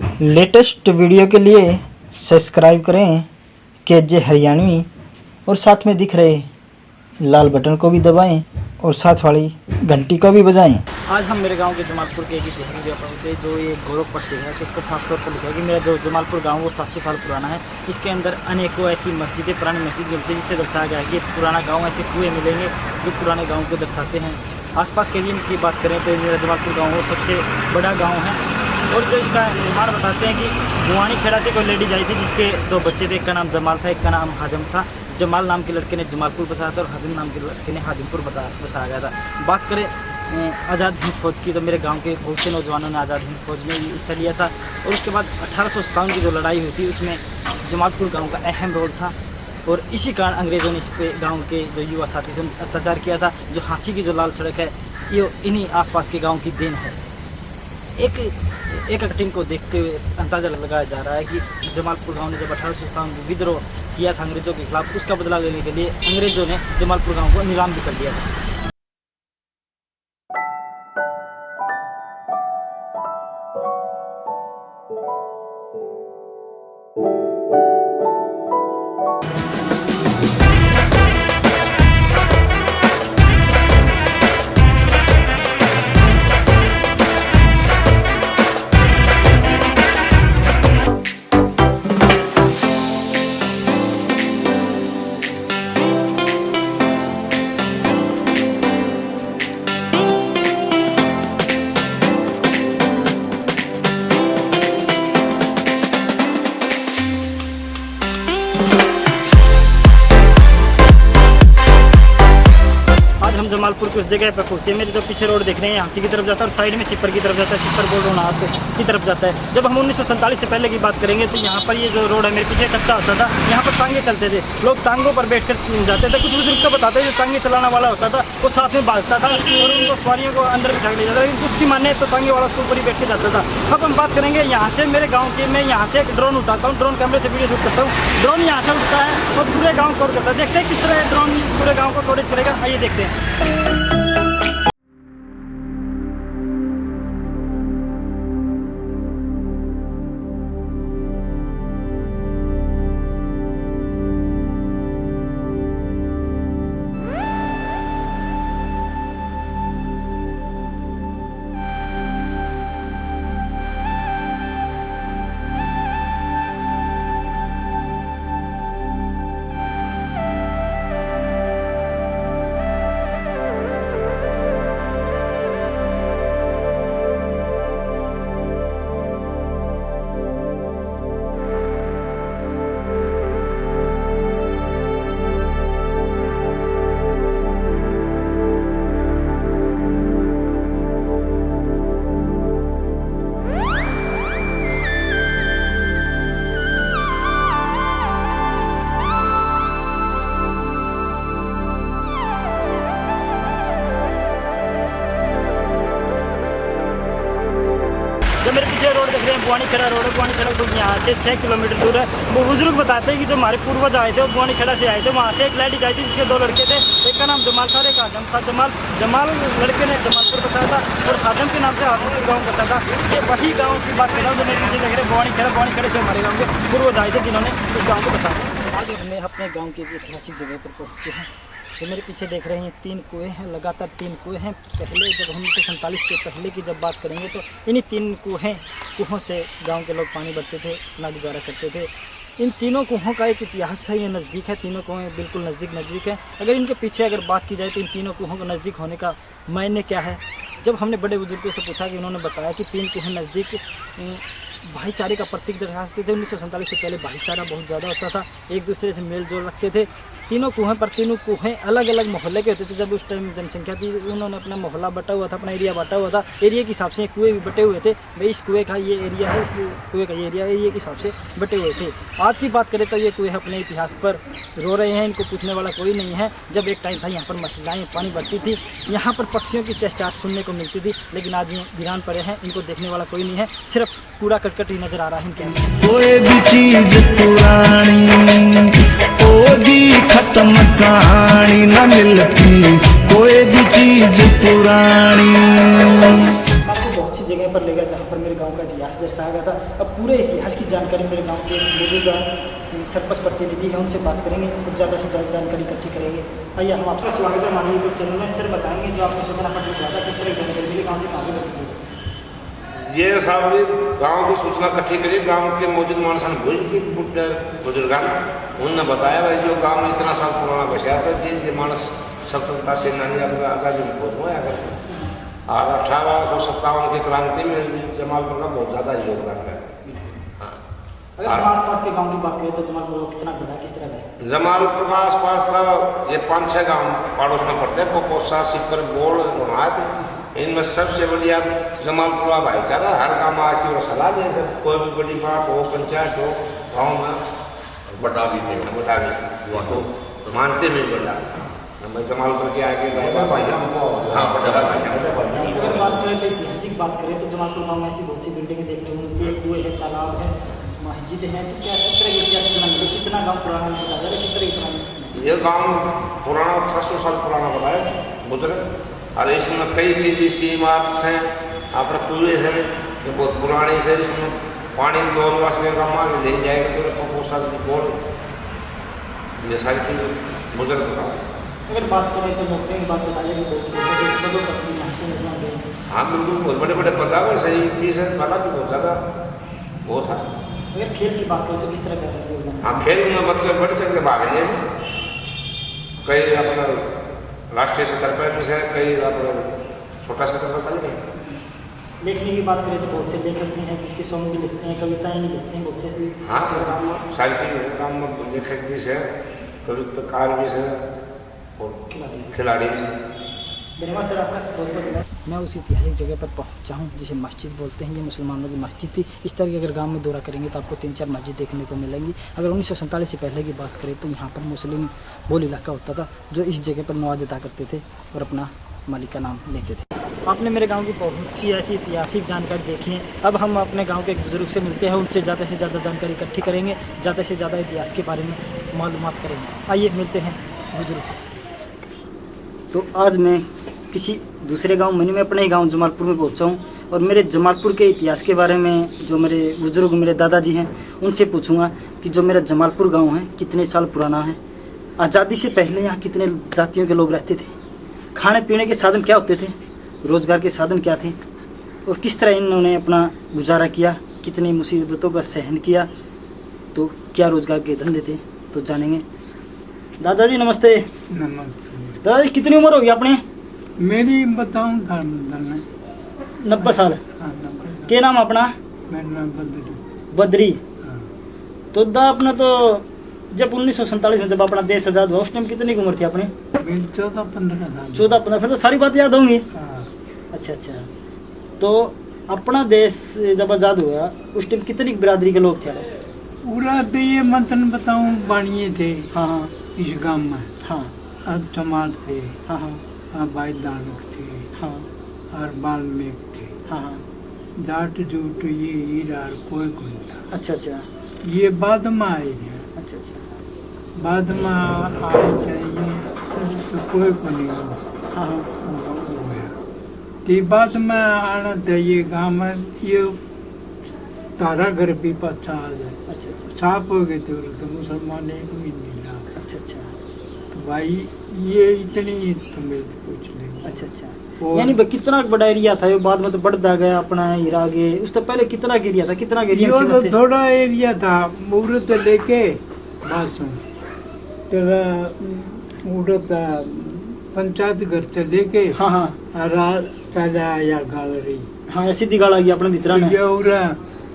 Latest video के लिए subscribe करें KJ हरियाणवी और साथ में दिख रहे लाल बटन को भी दबाएं और साथ वाली घंटी को भी बजाएं। आज हम मेरे गांव के जमालपुर के एक ऐतिहासिक जगह पर होते जो ये गौरव पट्टी है कि इस पर साफ तौर पर लिखा है कि मेरा जो जमालपुर गांव वो 700 साल पुराना है। इसके अंदर अनेकों ऐसी मस्जिदें, पुरानी मस्जिद मिलती है जिससे दर्शाया गया है कि पुराना गाँव, ऐसे कुएँ मिलेंगे जो पुराने गाँव को दर्शाते हैं। आसपास के एरिया की बात करें तो मेरा जमालपुर गाँव वो सबसे बड़ा गाँव है। और जो इसका निर्माण बताते हैं कि गुवानी खेड़ा से कोई लेडीज आई थी जिसके 2 बच्चे थे, एक का नाम जमाल था, एक का नाम हाजम था। जमाल नाम के लड़के ने जमालपुर बसाया था और हाजिम नाम के लड़के ने हाजिमपुर बसाया गया था। बात करें आज़ाद हिंद फौज की तो मेरे गांव के बहुत से नौजवानों ने आज़ाद हिंद फौज में हिस्सा लिया था। और उसके बाद 1857 की जो लड़ाई हुई थी उसमें जमालपुर गांव का अहम रोल था। और इसी कारण अंग्रेज़ों ने इस पे गाँव के जो युवा साथी थे अत्याचार किया था। जो हाँसी की जो लाल सड़क है ये इन्हीं आसपास के गाँव की देन है। एक कटिंग को देखते हुए अंदाजा लगाया जा रहा है कि जमालपुर गांव ने जब 1857 में विद्रोह किया था अंग्रेज़ों के खिलाफ, उसका बदला लेने के लिए अंग्रेज़ों ने जमालपुर गांव को नीलाम भी कर दिया था। जमालपुर के उस जगह पर पहुंचे। मेरे जो पीछे रोड देख रहे हैं हाँसी की तरफ जाता है और साइड में सिपर की तरफ जाता है, सिपर बोर्ड रोनाथ की तरफ जाता है। जब हम 1947 से पहले की बात करेंगे तो यहाँ पर ये जो रोड है मेरे पीछे कच्चा होता था। यहाँ पर टांगे चलते थे, लोग टांगों पर बैठ कर जाते थे। कुछ बुजुर्ग तो बताते हैं जो टांगे चलाने वाला होता था वो साथ में भागता था और उनको सवारियों को अंदर बिठा ले जाता था। लेकिन कुछ की माने तो टांगे वाला उसके ऊपर ही बैठ के जाता था। अब हम बात करेंगे यहाँ से मेरे गाँव की। मैं यहाँ से एक ड्रोन उठाता हूँ, ड्रोन कैमरे से वीडियो शूट करता हूँ। ड्रोन यहाँ से उठता है और पूरे गाँव कवर करता है। देखते हैं किस तरह ड्रोन पूरे गाँव को कवरेज करेगा। आइए देखते हैं। जो मेरे पीछे रोड देख रहे हैं बुआनी खेड़ा रोड है। बुआनी खेड़ा तो यहाँ से 6 किलोमीटर दूर है। वो बुजुर्ग बताते हैं कि जो हमारे पूर्वज आए थे वो बुआनी खेड़ा से आए थे। वहाँ से एक लेडीज आई थी जिसके 2 लड़के थे, एक का नाम जमाल था और एक हाजम था। जमाल लड़के ने जमालपुर बसाया था और हाजम के नाम से हाजमपुर गाँव बसा था। ये वही गाँव की बात कर रहा हूँ जो मेरे पीछे देख रहे हैं बुआनी खेड़ा से हमारे गाँव के पूर्वज आए थे जिन्होंने इस गाँव को बसाया। आज हमें अपने गाँव की ऐतिहासिक जगह पर पहुँचे हैं। तो मेरे पीछे देख रहे हैं 3 कुएँ हैं, लगातार 3 कुएँ हैं। पहले जब 1947 से पहले की जब बात करेंगे तो इन्हीं 3 कुओं से गांव के लोग पानी भरते थे, अपना गुजारा करते थे। इन तीनों कुओं का एक इतिहास है, ये नज़दीक है। तीनों कुएँ बिल्कुल नज़दीक है। अगर इनके पीछे अगर बात की जाए तो इन तीनों कुओं को नज़दीक होने का मायने क्या है। जब हमने बड़े बुजुर्गों से पूछा कि उन्होंने बताया कि 3 कुएँ नज़दीक भाईचारे का प्रतीक दर्शाते थे। 1947 से पहले भाईचारा बहुत ज़्यादा होता था, एक दूसरे से मेल जोल रखते थे। तीनों कुएँ पर तीनों कुएँ अलग अलग मोहल्ले के होते थे। जब उस टाइम जनसंख्या थी उन्होंने अपना मोहल्ला बटा हुआ था, अपना एरिया बटा हुआ था। एरिया के हिसाब से कुएँ भी बटे हुए थे। भाई इस कुएँ का ये एरिया है, इस कुएँ का ये एरिया है, एरिया के हिसाब से बटे हुए थे। आज की बात करें तो ये कुएँ अपने इतिहास पर रो रहे हैं, इनको पूछने वाला कोई नहीं है। जब एक टाइम था यहाँ पर महिलाएँ पानी भरती थी, यहाँ पर पक्षियों की चहचहाट सुनने को मिलती थी, लेकिन आज ये वीरान पड़े हैं, इनको देखने वाला कोई नहीं है। सिर्फ कूड़ा करकट ही नज़र आ रहा है इनके आसपास। कोई भी चीज पुरानी होगी खत्म कहानी न मिलती, कोई भी चीज पुरानी। आपको बहुत सी जगह पर ले गया जहाँ पर मेरे गांव का इतिहास दर्शाया गया था। अब पूरे इतिहास की जानकारी मेरे गांव के मौजूदा सरपंच प्रतिनिधि हैं उनसे बात करेंगे और ज़्यादा से ज़्यादा जानकारी इकट्ठी करेंगे। आइए हम आपका स्वागत है हमारे यूट्यूब चैनल में। सर बताएंगे जो आपने सूचना पत्र किया था किस तरह की जानकारी मिली, गाँव से कहाँ से लगी? ये साहब गांव की सूचना इकट्ठी करी, गांव के मौजूद मानसन भुज की बुजुर्गान उन्होंने बताया भाई जो गांव में इतना साल पुराना बचा है जी मानस स्वतंत्रता सेनानी आज़ादी में बहुत हुआ है। और 1857 की क्रांति में जमालपुर का बहुत ज़्यादा योगदान है। अगर हम आसपास के गांव की बात करें तो जमालपुर कितना बड़ा, किस तरह है? जमालपुर का आसपास का ये 5-6 गांव पड़ोस में पड़ते हैं, पोपोसा, सिपर, बोल, गुनाद। इनमें सबसे बढ़िया जमालपुर का भाईचारा, हर गाँव में आके वो सलाह दे सकते, कोई भी बड़ी बात हो, पंचायत हो, गाँव में बड़ा भी वो तो मानते नहीं बड़ा मैं जमालपुर के आगे अगर बात करें तो ऐतिहासिक बात करें तो जमालपुर गाँव में ऐसी बहुत सी बिल्डिंगें देखने को मिलती है, कुएं है, तालाब है, मस्जिद है, ऐसे क्या किस तरह की इतिहास सूचना मिली? कितना गाँव पुराना बताया जा रहा है, किस तरह की पुरानी? ये गांव पुराना 600 साल पुराना बताया बुजुर्ग। और इसमें कई चीज़ इसी इमारत हैं, अपने कुएं हैं जो बहुत पुरानी से, इसमें पानी 2 वर्ष के गाँव में ले जाएगा तो पोसा बोल, ये सारी चीज़ बुजुर्ग बताओ। अगर बात करें तो नौकरियों की बात बताइए कि बहुत पदों पर यहाँ से निजाम गए। हाँ बिल्कुल, बहुत बड़े बड़े पद है, सही भी है, पता भी बहुत ज़्यादा बहुत है। अगर खेल की बात करें तो किस तरह का योगदान? हाँ खेल में बच्चे बढ़ चढ़ के भाग लिए हैं, कई अपना राष्ट्रीय स्तर पर भी है, कई अपना छोटा स्तर पर चल गए। लेखनी की बात करें तो बहुत से लेखक भी हैं जिसके सॉन्ग भी लिखते हैं, कविताएं भी लिखते हैं, बहुत से ऐसी। हाँ सारी चीज़ गाँव में लेखक भी है, कविताकार भी है और खिलाड़ी भी है। धन्यवाद सर आपका, बहुत बहुत धन्यवाद। मैं उस ऐतिहासिक जगह पर पहुंचा हूं जिसे मस्जिद बोलते हैं। ये मुसलमानों की मस्जिद थी। इस तरह के अगर गांव में दौरा करेंगे तो आपको 3-4 मस्जिद देखने को मिलेंगी। अगर 1947 से पहले की बात करें तो यहाँ पर मुस्लिम बोल इलाका होता था जो इस जगह पर नमाज अदा करते थे और अपना मालिक का नाम लेते थे। आपने मेरे गांव की बहुत सी ऐसी ऐतिहासिक जानकारी देखी है। अब हम अपने गांव के एक बुजुर्ग से मिलते हैं, उनसे ज़्यादा से ज़्यादा जानकारी इकट्ठी करेंगे, ज़्यादा से ज़्यादा इतिहास के बारे में मालूमात करेंगे। आइए मिलते हैं बुजुर्ग से। तो आज मैं किसी दूसरे गांव मैंने मैं अपने ही गांव जमालपुर में पहुंचा हूं और मेरे जमालपुर के इतिहास के बारे में जो मेरे बुजुर्ग मेरे दादाजी हैं उनसे पूछूंगा कि जो मेरा जमालपुर गांव है कितने साल पुराना है, आज़ादी से पहले यहाँ कितने जातियों के लोग रहते थे, खाने पीने के साधन क्या होते थे, रोज़गार के साधन क्या थे और किस तरह इन्होंने अपना गुजारा किया, कितनी मुसीबतों का सहन किया, तो क्या रोज़गार के धंधे थे, तो जानेंगे। दादाजी नमस्ते। दादाजी कितनी उम्र होगी अपने? मेरी बताऊं था 90 साल। क्या नाम अपना? मेरा नाम बद्री। हाँ। तो दा अपना तो जब 1947 में जब अपना देश आज़ाद हुआ उस टाइम कितनी उम्र थी अपने? मेरी 14-15 साल। 14-15। फिर तो सारी बात याद होंगी। हाँ। अच्छा अच्छा। तो अपना देश जब आज़ाद हुआ उस टाइम कितनी बिरादरी के लोग थे? पूरा तो ये मतन बताऊं बाणिये थे। हाँ हाँ इस गांव में। हाँ और चमार थे। हाँ हाँ और भाई दानक थे। हाँ और बाल्मीक थे। हाँ हाँ। जाट जूट ये हीरा कोई कोई था। अच्छा अच्छा। ये बाद में आए हैं। अच्छा अच्छा। बाद में आए चाहिए तो कोई को नहीं हुआ। हाँ हाँ। ते बाद में आना चाहिए गाँव में ये तारा घर भी पाछा आ जाए। अच्छा अच्छा। छाप हो गए थे तो मुसलमान एक भी नहीं ला। अच्छा अच्छा। तो भाई ये इतनी तुम्हें पूछ लेंगे। अच्छा अच्छा। यानी कितना बड़ा एरिया था ये, बाद में तो बढ़ता गया अपना हीरा आगे, उससे पहले कितना एरिया था, कितना एरिया तो थोड़ा एरिया था मुहूर्त लेके बासों तेरा मुहूर्त पंचायत घर से लेके। हाँ हाँ रात चला या गैलरी। हाँ सीधी गाड़ आ गई अपने भीतर में। ये उरा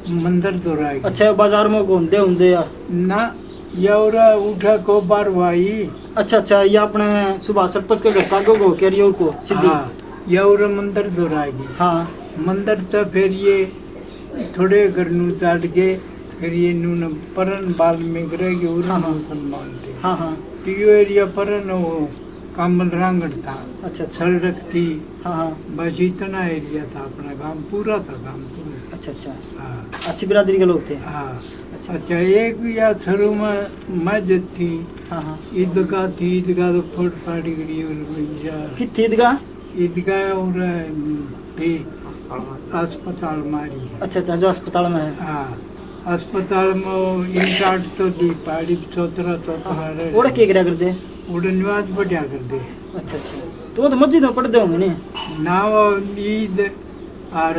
मंदिर तो रहा। अच्छा बाजार में घूमते होंगे या ना ये उरा उठा को बार वाई। अच्छा अच्छा। ये अपने सुबह सरपंच के घर तागो को कैरियर को सीधी। हाँ ये उरा मंदिर तो रहेगी। हाँ मंदिर तो फिर ये थोड़े घर नू चाट के फिर ये नून परन बाल में गिरेगी उरा हाँ, हाँ। मुसलमान थे। हाँ हाँ। तो ये एरिया परन वो कामल रांगड़ था। अच्छा अच्छा। सड़क थी। हाँ हाँ। बस इतना एरिया था अपना गांव पूरा था गांव पूरा। अच्छा अच्छा। हाँ अच्छी बिरादरी के लोग थे। हाँ। अच्छा एक या शुरू में मस्जिद थी। हाँ हाँ। ईदगाह थी। ईदगाह तो फुट फाड़ी गई कितनी ईदगाह? ईदगाह और थी अस्पताल मारी है। अच्छा अच्छा, जो अस्पताल में है। हाँ, अस्पताल में वो इंटाट तो दी पाड़ी चौतरा रहे। ओड़ा के करा करते? उड़ा निवाज बढ़िया कर दे। अच्छा अच्छा, तो वो तो मस्जिद में पढ़ते होंगे नहीं? ना वो ईद और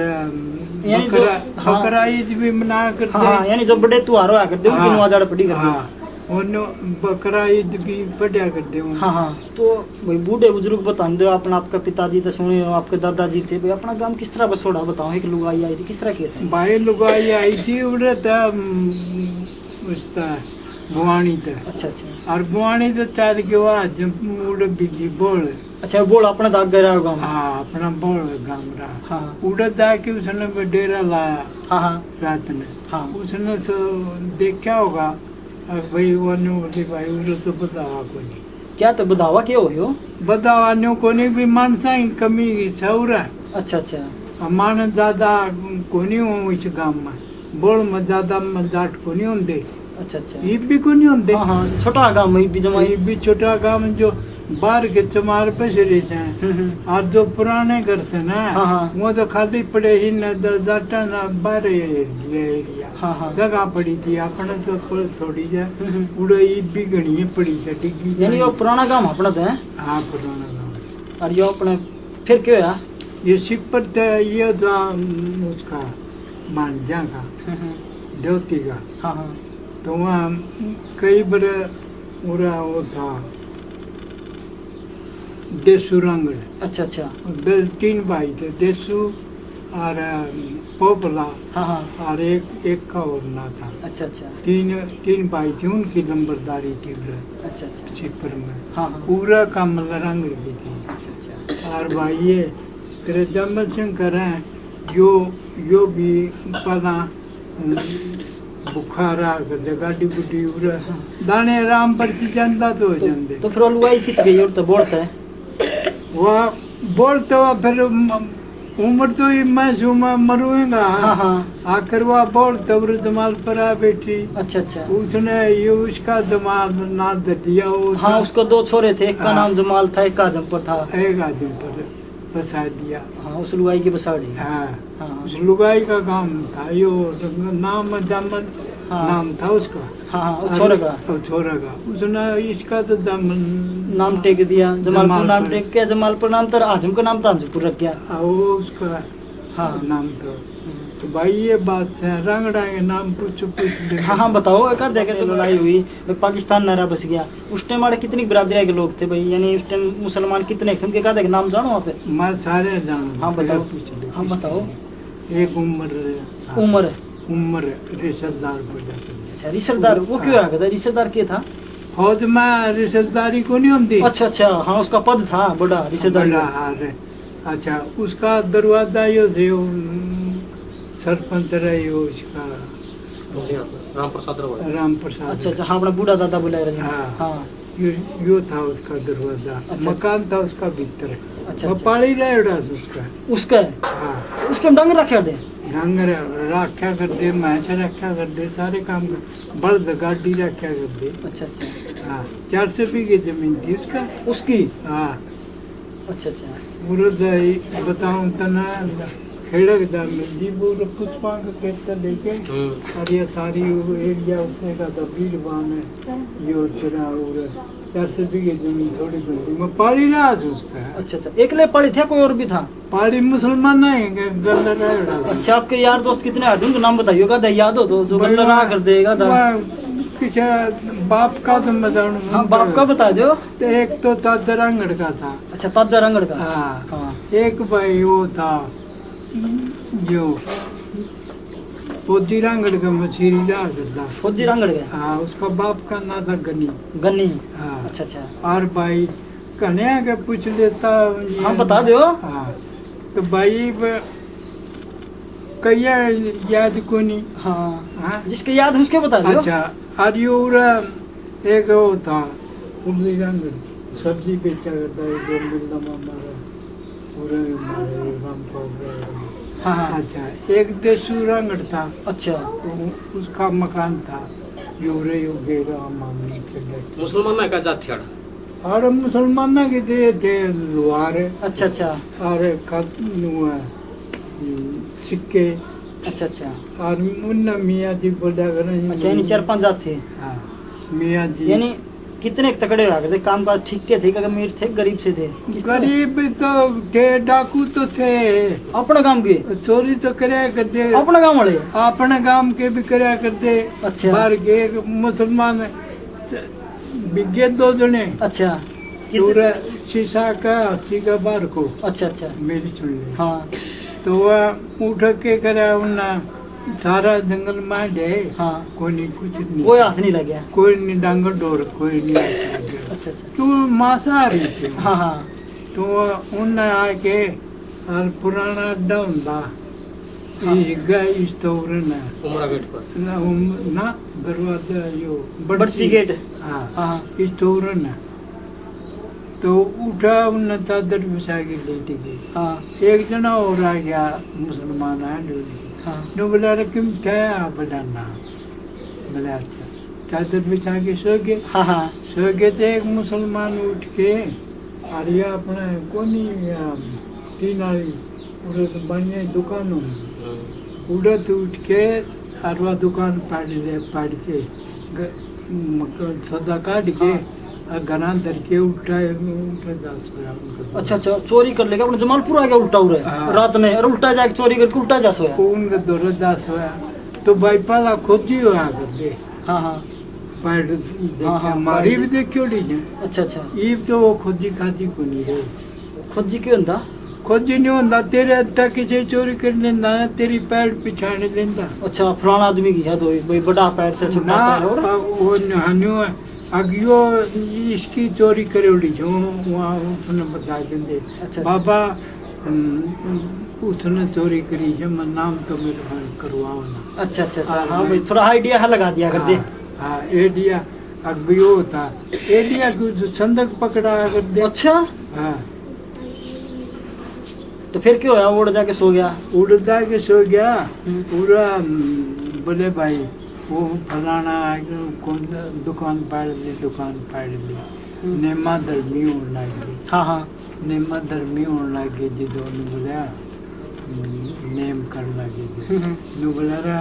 यानी जो- हाँ। बकरा ईद भी मना करते। हाँ, यानी जो बड़े त्योहार हुआ करते उनकी नमाज आड़ा पढ़ी करते। हाँ, उन्हों बकरा ईद भी बढ़िया करते हैं। हाँ हाँ, तो भाई बूढ़े बुजुर्ग बता दो अपना, आपका पिताजी तो सुने हो, आपके दादाजी थे भाई, अपना गांव किस तरह बसोड़ा बताओ, एक लुगाई आई थी किस तरह किए थे? भाई लुगाई आई थी उड़े उसता बुआनी था। अच्छा अच्छा। और बुआनी तो चार के बाद उड़े बिजी बोल। अच्छा, बोल अपना दाग गया गाँव में? हाँ, अपना बोल गाँव रहा। हाँ उड़े जाके उसने डेरा लाया हाँ हाँ रात में। हाँ। उसने तो देखा होगा भाई वो बोली भाई उड़े तो बतावा को नहीं। क्या तो बदावा क्या हो? बतावा न्यू कोनी भी मानसा की कमी सौरा। अच्छा अच्छा। मान ज्यादा कोनी हो इस गांव में, बोल में ज्यादा जाट कोनी होंदे। अच्छा अच्छा। ये भी कोनी होंदे। हाँ हाँ, छोटा गाँव में भी जमा। ये भी छोटा गांव जो बाहर के चमार पे से रहते हैं। और जो पुराने घर से ना, हाँ, हाँ। वो तो खाली पड़े ही न जाटा ना बाहर एरिया हाँ हाँ। जगह पड़ी थी अपने तो थोड़ी जा उड़े ये भी गणी पड़ी है डिग्गी। यानी वो पुराना गाँव अपना तो है। हाँ, पुराना गाँव। और ये अपने फिर क्या हुआ? ये सिपर था, ये था उसका मांझा का देवती का। हाँ हाँ। तो वहाँ कई बार पूरा वो था देसू रंगड़। अच्छा अच्छा। 3 भाई थे, देसू और पोपला हाँ हाँ। और एक का और ना था। अच्छा अच्छा। 3 भाई थे, उनकी नंबरदारी थी उधर अच्छा अच्छा। सिपर में। हाँ हाँ। पूरा काम रंगड़ की थी। अच्छा अच्छा। और भाई ये तेरे जमल सिंह करें यो भी पता बुखारा कर गाड़ी गुड्डी उड़ा दाने आराम पर चंदा तो हो जाते। तो फिर वो लुगाई कित गई और तो बोलता है वह बोलते हुआ फिर उम्र तो ही मैं मरूंगा। हाँ हाँ। आखिर वह बोलते हुए जमाल पर आ बैठी। अच्छा अच्छा। उसने ये उसका जमाल ना दे दिया। हाँ, उसको 2 छोरे थे, एक का हाँ। नाम जमाल था, एक का आजमपुर था। एक आदमी पर बसा दिया। हाँ, उस लुगाई की बसाड़ी। हाँ, हाँ उस लुगाई का काम था यो नाम जामन। हाँ। नाम था उसका। हाँ हाँ, उस छोरे का और छोरा का उसने इसका तो दामन नाम टेक दिया, जमालपुर नाम जमालपुर। टेक के, जमालपुर नाम था, आजम का नाम था आजमपुर रख गया। वो उसका हाँ नाम था। तो भाई ये बात है, रंगड़ा के नाम पूछ ले। हाँ हाँ, बताओ एक देखे तो लड़ाई हुई भाई, पाकिस्तान नारा बस गया। उस टाइम हमारे कितनी बरादरी के लोग थे भाई, यानी उस टाइम मुसलमान कितने थे, उनके कहते नाम जानो वहाँ पे? मैं सारे जानू। हाँ बताओ। पूछ ले। हाँ बताओ। एक उमर। उम्र रिश्तेदार पर जाते। अच्छा, रिश्तेदार वो क्यों आ गया था? रिश्तेदार क्या था? फौज में रिश्तेदारी को नहीं होती। अच्छा अच्छा। हाँ, उसका पद था बड़ा रिश्तेदार। बड़ा हार है। अच्छा, उसका दरवाजा यो थे सरपंच रहे उसका राम प्रसाद। अच्छा अच्छा। हाँ, अपना बूढ़ा दादा बुलाया रहे। हाँ। हाँ। यो था उसका दरवाजा। अच्छा। मकान था उसका भीतर। अच्छा, वो अच्छा। पाड़ी रहे उसका। उसका है? हाँ, उस टाइम डंगर रखे थे? डंगर रखा कर दे, भैंस रखा कर दे, सारे काम कर, बल्द गाड़ी रखा कर दे। अच्छा अच्छा। हाँ, 400 बीघे जमीन थी उसका। उसकी? हाँ, अच्छा अच्छा। पूरा बताऊं तना खेड़क जमीन जी पूरा पुष्पांक खेत लेके और ये सारी एरिया उसने का था बीरबान है यो तेरा और 400 बीघे जमीन थोड़ी बंदी में पाड़ी रहा था उसका। अच्छा अच्छा। एकले पड़ी थे, कोई और भी था? पाड़ी मुसलमान नहीं गल्ला रहा। अच्छा, आपके यार दोस्त कितने आते हैं, उनका नाम बताइए, गाधा याद हो तो जो गल्ला रहा कर देगा था। किसी बाप का तो बताऊं। हाँ, बाप का बता दो। एक तो ताजा रंगड़ का था। अच्छा, ताजा रंगड़ का। हाँ, हाँ। एक भाई वो था जो फौजी रंगड़ का मछली रहा करता। फौजी रंगड़ का? हाँ, उसका बाप का नाम था गनी। गन्नी। हाँ। अच्छा अच्छा। और भाई कन्या के पूछ लेता। हाँ, बता दो। हाँ, तो भाई कैया याद को नहीं। हाँ हाँ, जिसके याद है उसके बता दो। अच्छा। और यो एक वो था फुल्ली रंग सब्जी बेचा करता है जो मिलना हमारा पूरे हमारे गांव को। हाँ हाँ। अच्छा, एक देसू रंगड़ था। अच्छा। तो उसका मकान था योरे यो गेरा मामली चले। मुसलमान का जात थे और मुसलमान के थे लोहार। अच्छा अच्छा। और सिक्के अच्छा अच्छा और मुन्ना मियाँ जी बोला करें। अच्छा, यानी 4-5 जात थे। हाँ मियाँ जी। यानी कितने तकड़े हुआ करते, काम काज ठीक के थे, क्या अमीर थे गरीब से थे? किस तरह? गरीब तो थे, डाकू तो थे, अपना काम के चोरी तो कराया करते, अपना काम वाले। अपने गांव के भी कराया करते। अच्छा। बाहर के एक मुसलमान बिगे 2 जने अच्छा पूरा शीशा का 80 का बार को अच्छा अच्छा मेरी सुन ली। हाँ तो वह उठ के करा उन्ना सारा जंगल में गए। हाँ, कोई नहीं, कुछ नहीं, कोई हाथ नहीं लग गया। कोई नहीं, डांगर डोर कोई नहीं हाथ लग गया। अच्छा अच्छा तो मांसाहारी थे। हाँ हाँ तो उन्हें आके और पुराना अड्डा होता इस तौर ना दरवाजा यो बड़सी गेट। हाँ हाँ इस तौर ना। तो उठा उन्हें चादर बिछा के लेटी गई। हाँ एक जना और आ गया मुसलमान आया हाँ नो बोला रे किम क्या बनाना। बोला अच्छा, चादर बिछा के सो गए। हाँ हाँ सो गए थे। एक मुसलमान उठ के और ये अपने कोनी 3 आली उड़े तो बनिए दुकान उड़त उठ के और वह दुकान पाड़ के सौदा काट के और घना धर के उठा जा सोया उनका। अच्छा अच्छा, चोरी कर लेगा अपना जमालपुर आ गया उल्टा उड़े हाँ। रात में, और उल्टा जाके चोरी करके उल्टा जा सोया। उनका दौरा जा सोया तो भाई पाला खोजी हुआ करते हाँ हाँ पैर हाँ, देखा हाँ, मारी पैर। भी देखियो लीजिए। अच्छा अच्छा, ये तो वो खोजी खाजी को नहीं रहे। खोजी क्यों होता? खोजी नहीं होता तेरे अद्धा किसी चोरी कर लेंदा ना, तेरी पैर पिछाड़ लेंदा। अच्छा, फलाना आदमी की है तो भाई बड़ा पैर से छोटा ना पैर और वो नहानियो अगियो इसकी चोरी करे उड़ी जो वहाँ उसने बता देंगे। अच्छा। बाबा उसने चोरी करी है, मैं नाम तो मेरे भाई करवाओ ना। अच्छा अच्छा अच्छा, हाँ भाई थोड़ा आइडिया है लगा दिया कर दे। हाँ एडिया अगियो था, एडिया को संदक पकड़ा कर दे। अच्छा, हाँ तो फिर क्यों होया? उड़ जाके सो गया। उड़ता के सो गया पूरा। बोले भाई वो फलाना कौन सा दुकान पाड़ ली नेमा धर्मी होने लगी। हाँ हाँ नेमा धर्मी होने लगी जी। दोनों बोला नेम कर लगे नो बोला रा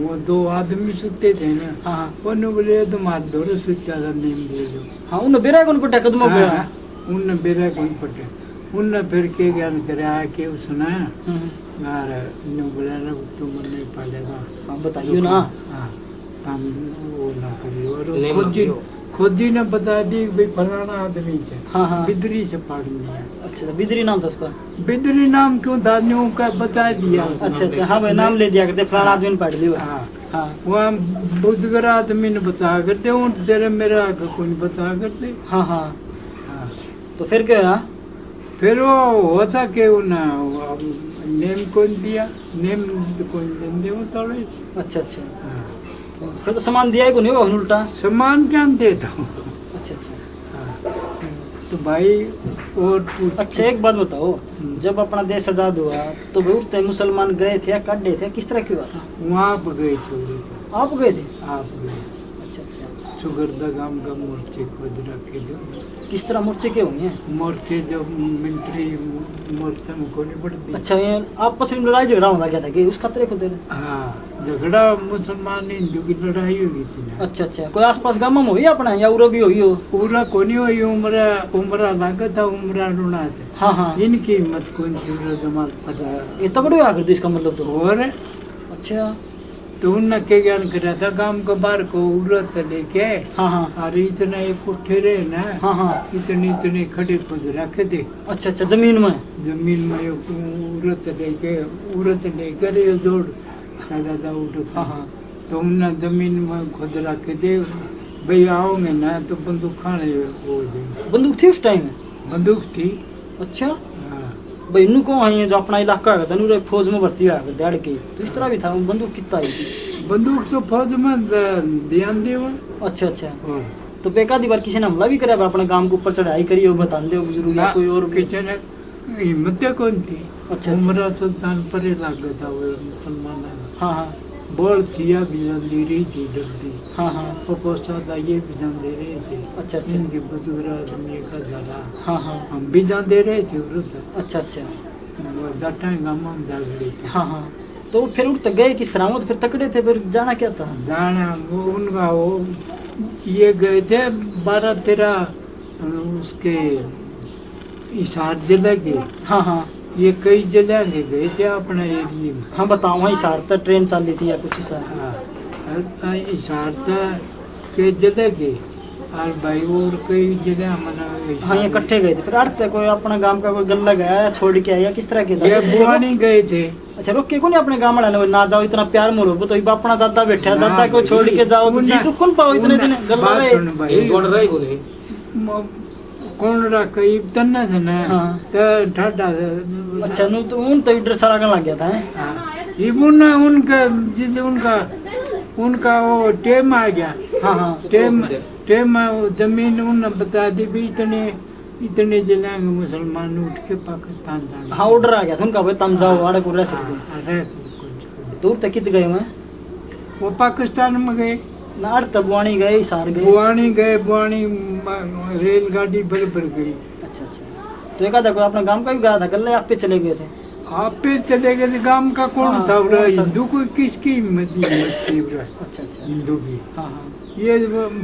वो 2 आदमी सुते थे ना। हाँ वो नो बोले तुम्हारे दौरे सुता था नेम दे दो। हाँ, उन्हें बेरा कौन पटा कदम हो गया। उन बेरा कौन पटे उन फिर के ज्ञान करे आके सुना यार नो बोला रा तुम नहीं पड़ेगा। हाँ बताइए ना। हाँ काम वो ना करियो। और खोजी ने बता दी भाई फलाना आदमी है। हाँ हाँ, बिदरी से पाड़नी है। अच्छा तो बिदरी नाम था उसका। बिदरी नाम क्यों दानियों का बता दिया। अच्छा अच्छा, हाँ भाई नाम ले दिया करते, फलाना आदमी ने पढ़ लिया। हाँ हाँ वहाँ बुजगर आदमी ने बता करते हूँ तेरे मेरा कोई बता करते। हाँ हाँ, हाँ तो फिर क्या हुआ? फिर वो होता के नेम कौन दिया, नेम कौन देंगे वो थोड़े। अच्छा अच्छा, हाँ फिर तो सामान दिया ही को नहीं होगा उल्टा। सामान क्या देता हूँ। अच्छा अच्छा, हाँ तो भाई और अच्छा एक बात बताओ, जब अपना देश आजाद हुआ तो भाई उठते मुसलमान गए थे या काटे थे, किस तरह क्यों हुआ था? वहाँ पर गए थे। आप गए थे? आप गए अच्छा अच्छा, सुगरदा गांव का मोर्चे खोद रखे जो। किस तरह मोर्चे के हुए हैं? मोर्चे जब मिलिट्री मोर्चा में खोनी पड़ती। अच्छा, ये आपस में लड़ाई झगड़ा होना क्या था कि उस खतरे को दे रहे? हाँ झगड़ा मुसलमान हिंदू की लड़ाई हुई थी ना। अच्छा अच्छा, कोई आसपास गाँव में हुई अपना या उरा भी हुई हो? पूरा कोनी हुई उमरा लागत था, उमरा लुना थे। हाँ हाँ, इनकी हिम्मत कौन सी जमाल पता। ये तगड़े हुआ करते इसका मतलब तो। और अच्छा, तो उनने क्या ज्ञान करा था गांव के बाहर को उड़त लेके। हाँ हाँ और इतना एक उठे रहे ना। हाँ हाँ, इतने खड़े खुद रखे थे अच्छा अच्छा, जमीन में। जमीन में उड़त लेकर ये जोड़ सादा था उड़त। हाँ हाँ, तो उन्हें जमीन में खुद रखे थे भाई आओगे ना तो बंदूक खाने हो जाएंगे। बंदूक थी उस टाइम? बंदूक थी। अच्छा हाँ भाई, इन्हू को है जो अपना इलाका है तनु फौज में भर्ती हुआ दौड़ के, तो इस तरह भी था। बंदूक कितना आई थी? बंदूक तो फौज में ध्यान दे। अच्छा अच्छा, तो बेकादी बार किसी ने हमला भी करा अपने गांव के ऊपर चढ़ाई करी हो, बता दे बुजुर्ग या कोई और भी? किसी ने हिम्मत कौन थी। अच्छा, उमरा सुल्तान परे लाग था वो मुसलमान। हाँ हाँ बोल थिया भी जल्दी रही थी डरती। हाँ हाँ, पोस्ता था ये भी जान दे रहे थे। अच्छा अच्छा, इनके बुजुर्ग आदमी का जरा हाँ हाँ, हम भी जान दे रहे थे उधर। अच्छा अच्छा, वो जटा गामा में जागली हाँ हाँ। तो फिर उठ तक गए किस तरह? वो तो फिर तकड़े थे, फिर जाना क्या था? जाना वो उनका वो ये गए थे 12-13 उसके हिसार जिले के। हाँ हाँ ये कई जिले के गए थे अपने एरिया में। हाँ बताओ, वहाँ हिसार तक ट्रेन चली थी या कुछ हिसार? हाँ हिसार के जिले के और भाई और कई जिले मना। हाँ ये इकट्ठे गए थे। फिर अर्थ कोई अपना गांव का कोई गल्ला गया या छोड़ के आया, किस तरह के था? ये बुआनी गए थे। अच्छा रोक के कौन अपने गांव वाले ने ना जाओ इतना प्यार मोरो तो अपना दादा बैठा, ना दादा को छोड़ के जाओ तो जी तो कौन पाओ इतने दिन गल्ला बात रहे? सुन भाई कौन रहा तन्ना था ना हाँ। तो ठाडा अच्छा नु तो उन तो इधर सारा गन लग गया था हैं? ये मुन्ना उनका जिस उनका वो टेम आ गया। हाँ हाँ टेम जमीन उन्हें बता दी भी इतने जिले के मुसलमान उठ के पाकिस्तान जाने। हाँ ऑर्डर आ गया था उनका, भाई तुम जाओ आड़े को रह सकते हो। रह दूर तक कित गए मैं? वो पाकिस्तान में गए, ना अर्थ बुआनी गए, हिसार गए। बुआनी रेलगाड़ी भर गई। अच्छा अच्छा। तो एक आधा कोई अपना गांव का भी गया था गल्ले, आप पे चले गए थे? आप पे चले गए थे। गांव का कौन हाँ, था? कौन था? हिंदू कोई किसकी हिम्मत अच्छा अच्छा। हिंदू की। हाँ हाँ ये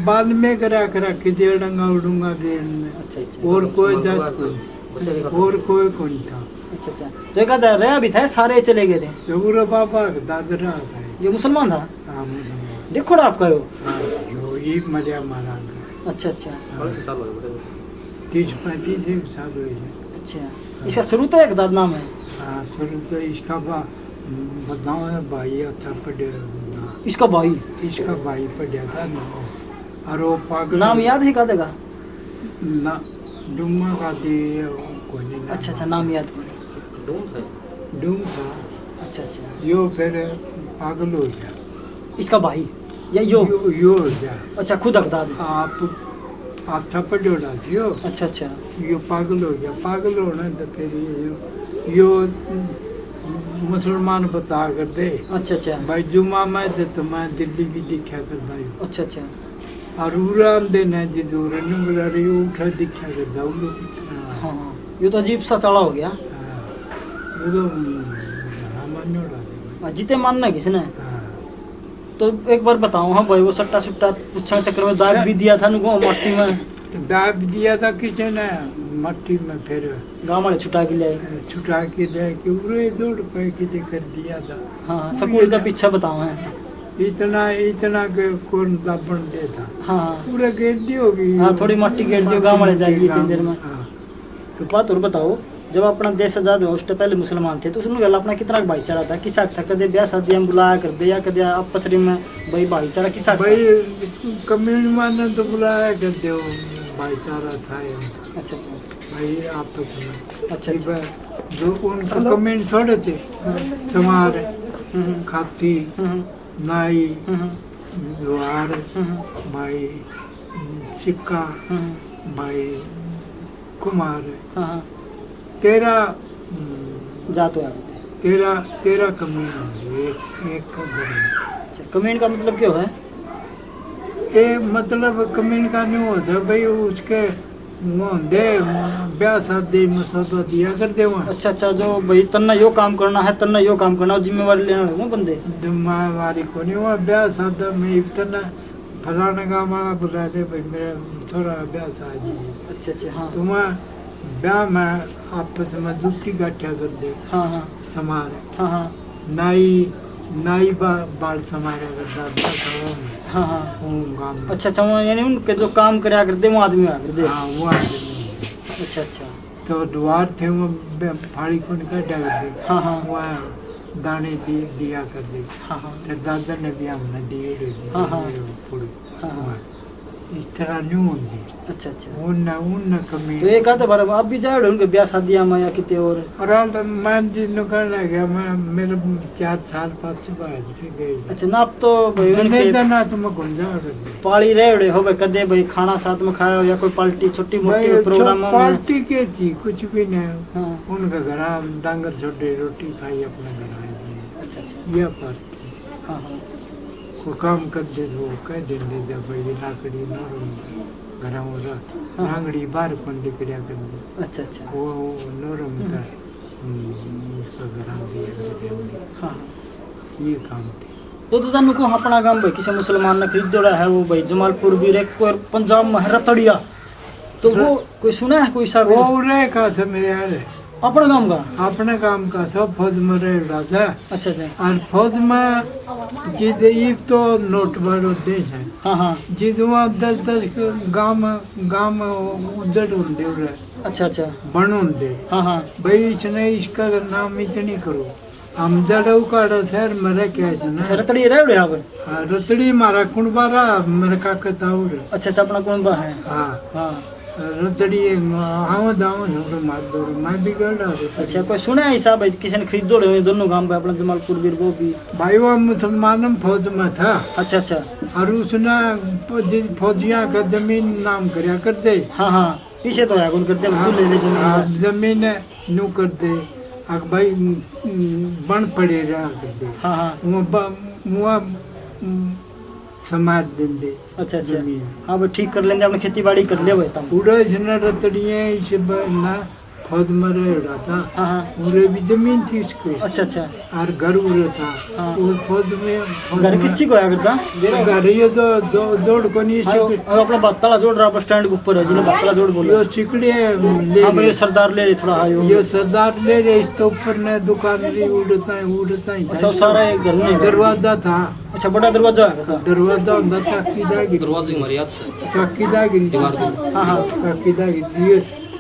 बाद में करा के देड़ूंगा उड़ूंगा देड़ में। अच्छा अच्छा। और कोई जात कोई और कोई कौन था। अच्छा अच्छा। तो एक आधा रहा भी था, सारे चले गए थे? जबूरा बाबा दादरा था। ये मुसलमान था? हाँ, मुसलमान। देखो आपका यो। हाँ, जो ये मरिया मारा। अच्छा अच्छा 30-35 साल हुए। अच्छा। इसका शुरू तो एक दाद नाम है? हाँ शुरू तो इसका बताओ भाई अच्छा पढ़े। इसका भाई? इसका भाई पढ़ा था ना और वो पागल नाम याद है का देगा? ना डुम्मा का दे कोई नहीं। अच्छा अच्छा नाम याद नहीं। डूम था। अच्छा अच्छा। यो फिर पागल हो गया। इसका भाई या यो यो हो गया। अच्छा खुद अकदाद। आप थप्पड़ जोड़ा थियो। अच्छा अच्छा। यो पागल हो गया। पागल होना तो फिर यो मुसलमान बता कर दे। अच्छा अच्छा। भाई जुमा में तो मैं दिल्ली भी दिखा करता हूँ। अच्छा अच्छा। और उराम देना जी दूर बुला रही उठा दिखा करता हूँ। हाँ हाँ ये तो अजीब सा चढ़ा हो गया। ये तो सामान्य उड़ा दे। जीते मानना किसने? हाँ। तो एक बार बताओ। हाँ भाई वो सट्टा सुट्टा पूछा चक्कर में दाग भी दिया था उनको मट्टी में? दाब दिया था किसी ने मट्टी में। फिर गाँव वाले छुटा के ले आए? छुटा के ले के उरे 2 रुपए की कर दिया था। हाँ स्कूल का पीछा बताओ है? इतना के कौन दाबन देता। हाँ पूरा गेट दी होगी। हाँ थोड़ी मट्टी गेट दियो गाँव वाले जाएगी 3 देर में। हाँ। तो बात और बताओ, जब अपना देश आजाद हुआ उससे पहले मुसलमान थे तो उसमें गल अपना कितना भाईचारा था? किसा था? कदे ब्याह शादी में बुलाया कर दे या कदे आपस में भाई भाईचारा किसा? भाई कम्युनिस्ट ने तो बुलाया कर दो भाईचारा था। अच्छा भाई आपस में। अच्छा अच्छा। जो उनका कमेंट थोड़े थे समार खाती नाई लोहार भाई सिक्का भाई कुमार हाँ तेरा जातो है। तेरा कमेंट एक का घर में। अच्छा कमेंट का मतलब क्या है? ये मतलब कमेंट का नहीं होता भाई उसके दे ब्याह शादी में सौदा दिया कर दे वहाँ। अच्छा अच्छा। जो भाई तन्ना यो काम करना है तन्ना यो काम करना, जिम्मेवारी लेना है वो बंदे? जिम्मेवारी को नहीं हुआ ब्याह शादी में इतना फलाना का माला बुला दे भाई मेरा थोड़ा ब्याह शादी। अच्छा अच्छा। हाँ तो वहाँ ब्याह में आपस में जुत्ती गाठिया कर दे। हाँ हाँ समार हाँ हाँ नाई बाल समारा करता हाँ हाँ। गाँव में। अच्छा अच्छा। वो यानी उनके जो काम कराया करते वो आदमी आया करते? हाँ वो आदमी। अच्छा अच्छा। तो द्वार थे वो फाड़ी को निकाल दे। हाँ हाँ वहाँ दाने दिया कर दे। हाँ हाँ तो दादा ने भी हमने दिए हाँ, हाँ। पूरी हाँ, हाँ। इस तरह नहीं होती। अच्छा अच्छा। उन कमी तो एक आधे बार आप भी जाओ उनके ब्याह शादियाँ में या कितने और? और मैं जिन करना गया मैं मेरे 4 साल 5 गए। अच्छा ना आप तो भाई नहीं उनके जाना तो मैं घूम जा पाली रहे हो भाई कदे भाई खाना साथ में खाया हो या कोई पार्टी छोटी मोटी प्रोग्राम में? पार्टी के थी कुछ भी नहीं। हाँ उनका घर डांगर छोटे रोटी खाई अपने घर आए। अच्छा अच्छा। यह पार्टी हाँ हाँ को काम कर दे वो कह दे भाई लाकड़ी नरम घर रांगड़ी बाहर कौन निकलिया कर दे। अच्छा अच्छा। वो नरम था उसका घर दिया करते हैं। हाँ ये काम थे। तो तनु को अपना गांव भाई किसी मुसलमान ने खरीद जोड़ा है वो भाई जमालपुर भी एक और पंजाब में है रतड़िया, तो वो कोई सुना है कोई सा वो उड़े का था मेरे यार, अपने गांव का? अपने काम का था, फौज में रह था। अच्छा अच्छा। और फौज में जिद ईब तो नोट बड़ो देश है। हाँ हाँ। जिद वहाँ 10-10 गांव उधर होंगे उड़े। अच्छा अच्छा। बन होंगे। हाँ हाँ। भाई इसने इसका नाम इतनी करो, हम जड़ो का शहर मेरा क्या है ना। रतड़ी रहे यहाँ पर? हाँ रतड़ी मारा कुंबारा मेरा काका था उड़े। अच्छा अच्छा, अपना कुंबा है। हाँ हाँ रतड़ी आवा दावा झोड़ो मार दो, मैं भी कर रहा था। अच्छा, कोई सुना है हिसाब है किसी ने खरीद जोड़े हुए दोनों गांव पे, अपना जमालपुर भी वो भी? भाई वो मुसलमान फौज में था। अच्छा अच्छा। और उसने फौजिया का जमीन नाम करया कर दे। हाँ हाँ, पीछे तो है कौन करते हैं, ले ले जमीन। जमीन नू कर दे, भाई बन पड़े रहा कर दे। हाँ हाँ। वो समाज देंगे। अच्छा अच्छा। जमीन। हाँ भाई ठीक कर लेंगे, अपने खेती बाड़ी कर ले भाई तम। पूरा इतना रतड़िया इसे ना फौज में रह था। हाँ हाँ। पूरे भी जमीन थी इसके। अच्छा अच्छा। और घर उड़े था। हाँ। वो फौज में घर किसी को आया करता? घर ये तो जोड़ को नहीं हाँ, अपना बातला जोड़ रहा बस स्टैंड के ऊपर है, जिन्हें बातला जोड़ बोले। यो चिकड़े ले। हाँ भाई सरदार ले रहे थोड़ा। हाँ ये सरदार ले रहे, इस तो ऊपर ने दुकान उड़ता ही। अच्छा, सारा एक घर में दरवाजा था। अच्छा, बड़ा दरवाजा है? दरवाजा होता चौकीदार दरवाजे की मर्यादा से चौकीदार दीवार को। हाँ हाँ। चौकीदार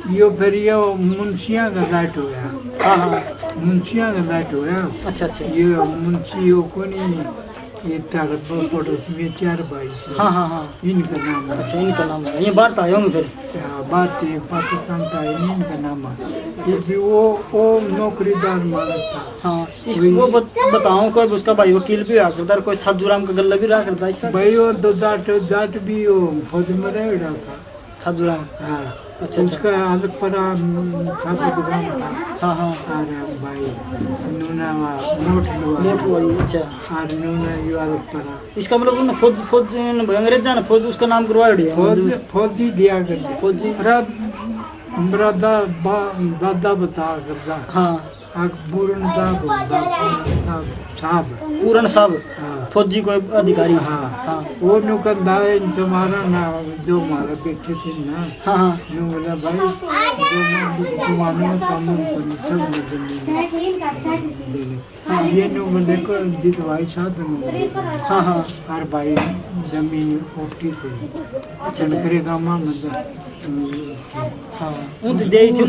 यो फिर यो मुंशिया का लाइट हो गया। हाँ हाँ। मुंशिया का लाइट हो गया। अच्छा अच्छा। ये मुंशी यो को नहीं, ये तार पड़ोस में 4 भाई से। हाँ हाँ हाँ। इनका नाम है। अच्छा, इनका नाम है, ये बाहर तो आए होंगे फिर? भारतीय पाकिस्तान का है, इनका नाम है। क्योंकि वो नौकरीदार मालिक था। हाँ, इसको बताऊं कोई उसका भाई वकील भी रहा करता, कोई छाजूराम का गल्ला भी रहा करता है भाई। वो तो जाट भी वो फौज में रह रहा था, छाजूराम। हाँ। अच्छा अच्छा। उसका अलग परा छापे दुकान था। हाँ हाँ। और भाई नूना नोट नोट वाली। अच्छा। और नूना यो अलग परा। इसका मतलब उन्होंने फौज अंग्रेज जाना फौज उसका नाम करवा दिया। फौजी दिया कर फौजी। मेरा दादा बता करता। हाँ। पूरन साहब। पूरन साहब हाँ। फौजी कोई अधिकारी? हाँ। हाँ। वो नुकंदा है तुम्हारा नाम जो हमारा बेटे थे ना। हाँ हाँ। नु बोला भाई जो तुम्हारे कानून को सब देने। ये नु बोले को दिलवाई साथ में। हाँ हाँ। और भाई जमीन ओटी थे। अच्छा करेगा मां मतलब। हाँ, उन दे थी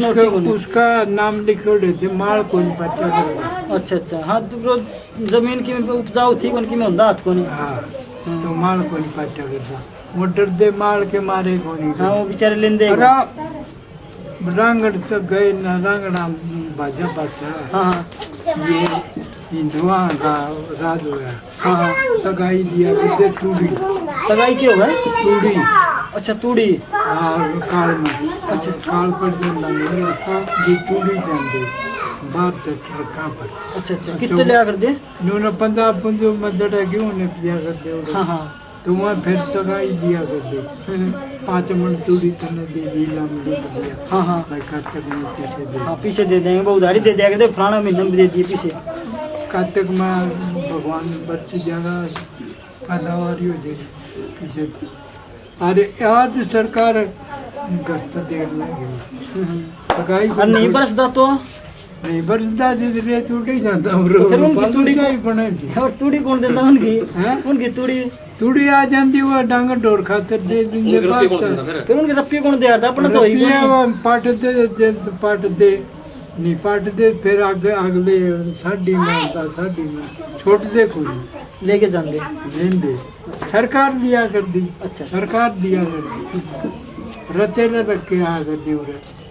उसका नाम लिख रहे थे, माल कौन पता करेगा। अच्छा अच्छा। हाँ, तो जमीन की उपजाऊ थी उनकी में हाथ को नहीं। हाँ, तो माल कौन पता करता, वो डरते माल के मारे को नहीं। हाँ, वो बेचारे लेंदे। रंगड़ तक गए ना, रंगड़ा बाजा बाजा। हाँ ये हिंदुआ का राज हुआ। हाँ हाँ। तगाई दिया करते तूड़ी। तगाई क्यों है? तूड़ी। अच्छा, तूड़ी। हाँ, काल में। अच्छा, काल पर ये तूड़ी जाते बाहर तक रखा पर। अच्छा अच्छा। कितने लिया कर दे? नूने 15 मजड़ा क्यों ने पिया करते। हाँ हाँ। तो वहाँ फिर तगाई दिया करते। 5 मन तूड़ी तने दे दिया। हाँ हाँ। भाई कार्तिक में पीछे दे। हाँ, पीछे दे देंगे, वो उधारी दे दिया करते, फलाना महीने में दे दिए पीछे। कार्तिक में भगवान बच्ची जगह पैदावारी हो जाएगी पीछे। अरे आज सरकार गश्त देर लगी। नहीं बरसदा तो नहीं बरसदा जिधर टूटे जाता फिर उनकी तूड़ी ही बनेगी। और तूड़ी कौन देता उनकी? उनकी तूड़ी आ जाती वो डांगर डोर खातर दे देंगे। फिर उनके रप्पी कौन दे आता? अपना तो पाट दे नहीं पाट दे, फिर आगे अगले साड़ी में छोड़ दे कोई लेके जाएंगे लेंदे। सरकार दिया कर दी। अच्छा। सरकार दिया कर दी, रते न रख के आ कर दी।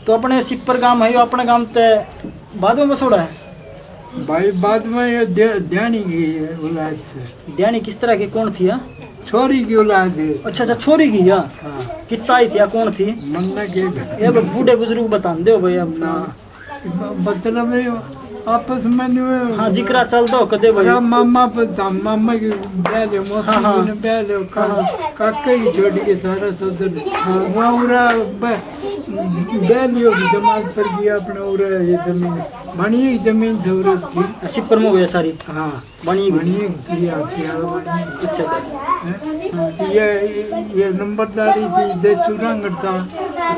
तो अपने सिपर गांव है, अपने गांव ते बाद में बसोड़ा है भाई। बाद में ये ध्यानी की औलाद से। ध्यानी किस तरह की कौन थी? छोरी की औलाद है। अच्छा अच्छा, छोरी की? हाँ। कितना ही थी? कौन थी? मन्ना के ये बूढ़े बुजुर्ग बता दो भाई अपना। मतलब आपस में न्यू हाँ जिक्रा चल दो कदे भाई बड़ा मामा पर मामा की बैले मौसी हाँ। ने बैले काके की छोड़ के सारा सदर वहाँ उरा बैलियो की जमाल पर गया अपना उरा ये जमीन बनी की जमीन जरूरत थी शिपर में हुआ सारी हाँ बनी बनी किया बनी अच्छा ये नंबरदारी थी दे चुरांगड़ था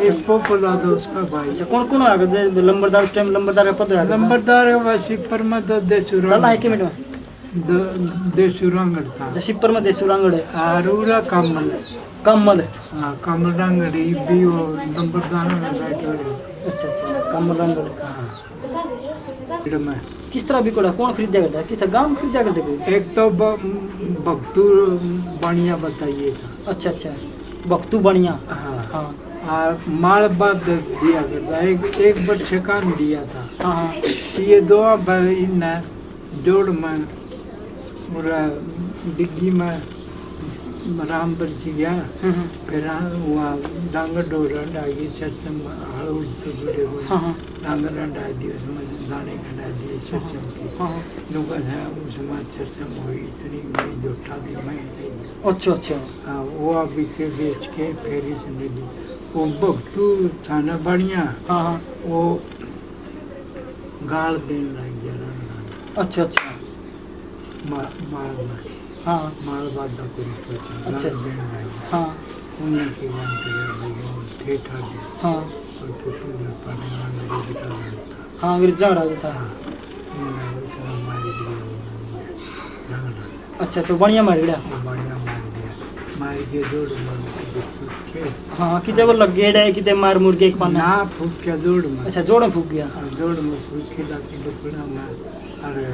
एक पोपला था उसका भाई अच्छा कौन कौन आ गए लंबरदार उस टाइम लंबरदार का पता है नंबरदार है वह शिपर में तो दे चला है कि मिनट में दे चुरांगड़ था अच्छा शिपर में देसुरांगड़ है आरूरा कमल कमल हाँ कमल रंगड़ी भी वो नंबरदार में बैठे हुए अच्छा अच्छा कमल रंगड़ हाँ में किस तरह बिकोड़ा कौन खरीदा करता है किस तरह गांव खरीदा करते कोई एक तो भक्तू बढ़िया बताइए था अच्छा अच्छा बख्तू बढ़िया हाँ हाँ और माल बाद दिया करता एक बच्चे का दिया था हाँ हाँ ये दो इन जोड़ में पूरा डिग्गी में रामपुर जी गया फिर वहाँ डांगर डोरा डागी सत्संग हड़ तो जुड़े हुए हाँ हाँ डांगर डाल दिए उसमें दाने खड़ा दिए सत्संग की हाँ नुका है उसमें सत्संग हुई इतनी बड़ी जोटा भी मैं अच्छा अच्छा हाँ वो अभी के बेच के फेरी से ले ली वो भक्तू था ना बढ़िया हाँ हाँ वो गाल देने लग गया रंग अच्छा अच्छा माल हाँ माल बाद अच्छा। अच्छा देने लग गया हाँ उन्हें की बात कर ठेठा गया हाँ और कुछ उधर पड़े अंग्रेजी का लड़ता हाँ अंग्रेजा राज था उन्हें उसे मारी दिया अच्छा अच्छा बढ़िया मार गया बढ़िया मार के जोड़ के हाँ कितने वो लग गया है कितने मार मुर के एक पाना ना फूक के जोड़ में अच्छा जोड़ में फूक गया जोड़ में फूक के लाके दुपड़ा में अरे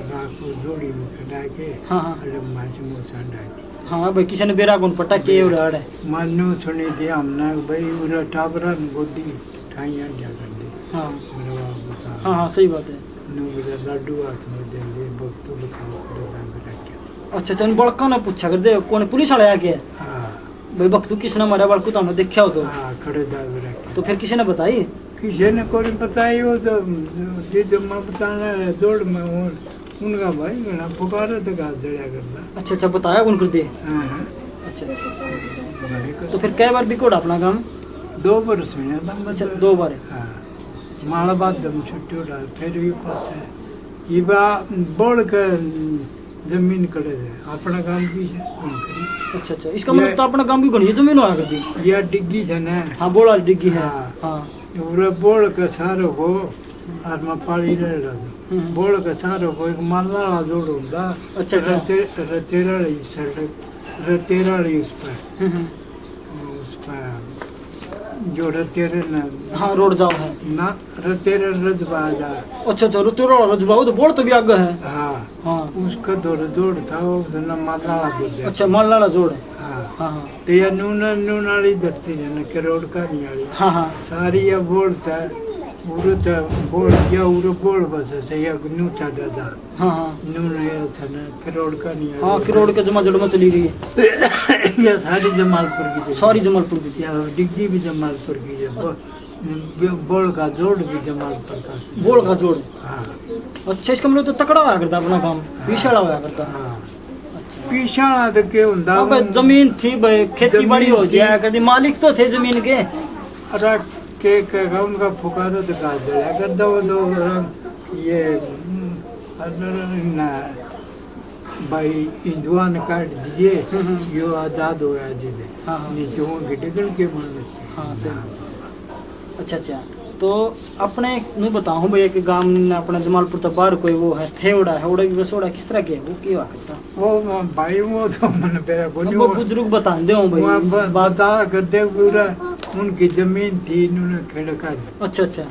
रात को जोड़ी में खड़ा के हाँ हाँ अरे माच मुँह संडा के हाँ भाई किसी ने बेरा कौन पटा के उड़ा है मानो सुनी दिया हमने भाई उरा टाबरा गोदी ठाइयां जा कर दे हाँ मेरे बाबू साहब हाँ हाँ सही बात है नु मेरा लड्डू हाथ में दे दे भक्तों को खड़े रंग रख अच्छा अच्छा बड़का ना पूछा कर दे कौन पुलिस वाले आके हाँ भाई भक्तू किसने मारा बड़कू तो हमने देखा हो तो हाँ खड़े दाग रखे तो फिर किसी ने बताई किसी ने कोई बताई हो तो जिद मैं बताना जोड़ में उनका भाई गणा पुकारा तो गा दड़ा करना अच्छा अच्छा बताया कौन कर दे हाँ हाँ अच्छा अच्छा भाई तो को फिर कई बार बिकोड़ा अपना काम 2 बरस हुए था अच्छा 2 बार हाँ माला बाद दम छुट्टी उड़ा फिर भी पास है ये बा बोल कर जमीन करे है अपना काम भी है कौन करे अच्छा अच्छा इसका मतलब तो अपना काम भी गणी जमीन हुआ कर दी या डिग्गी जने हाँ बोल वाली डिग्गी है हाँ। हाँ पूरा बोल का सारो हो और मैं पाली रह रहा बोल का सारो हो एक माला जोड़ होता अच्छा, अच्छा। रतेरा सड़क रतेरा उस पर जो रतेरे न हाँ रोड जाओ है ना रतेरे रजबा जा अच्छा अच्छा रुतुरो रजबाऊ तो बोल तो भी आगे है हाँ हाँ उसका जोड़ था वो ना माला जोड़ अच्छा मल्लाला जोड़ है हाँ हाँ हाँ तो ये नून वाली धरती है ना करोड़ का नहीं वाली हाँ हाँ सारी ये बोल था उरो था बोल या उरो बोल बस है या नू था दादा हाँ हाँ नून ये था ना करोड़ का नहीं हाँ वाली करोड़ के जमा जड़ में चली गई ये सारी जमालपुर की थी। सारी जमालपुर की थी या डिग्गी भी जमालपुर की है बोल का जोड़ भी जमालपुर का बोल का जोड़ हाँ अच्छा इसका मतलब तो तकड़ा हुआ करता अपना काम पिछड़ा हुआ करता हाँ अच्छा पीछा तो के हुंदा हाँ भाई जमीन थी भाई खेती बाड़ी हो जाया करती मालिक तो थे जमीन के अरे के उनका पुकारो तो का दया कर दो ये ना भाई इंदुआ ने काट दीजिए यो आजाद हो गया जी हाँ हाँ नीचे के टिकल के मन हाँ सही अच्छा अच्छा तो अपने नू बताऊं भैया कि गांव में अपना जमालपुर तो बाहर कोई वो है थेवड़ा है होड़ा की बसोड़ा किस तरह के है वो क्या करता वो भाई वो तो मन पे बोली वो बुजुर्ग बता दे भाई बता करते पूरा उनकी जमीन थी उन्होंने खेड़ा कर अच्छा अच्छा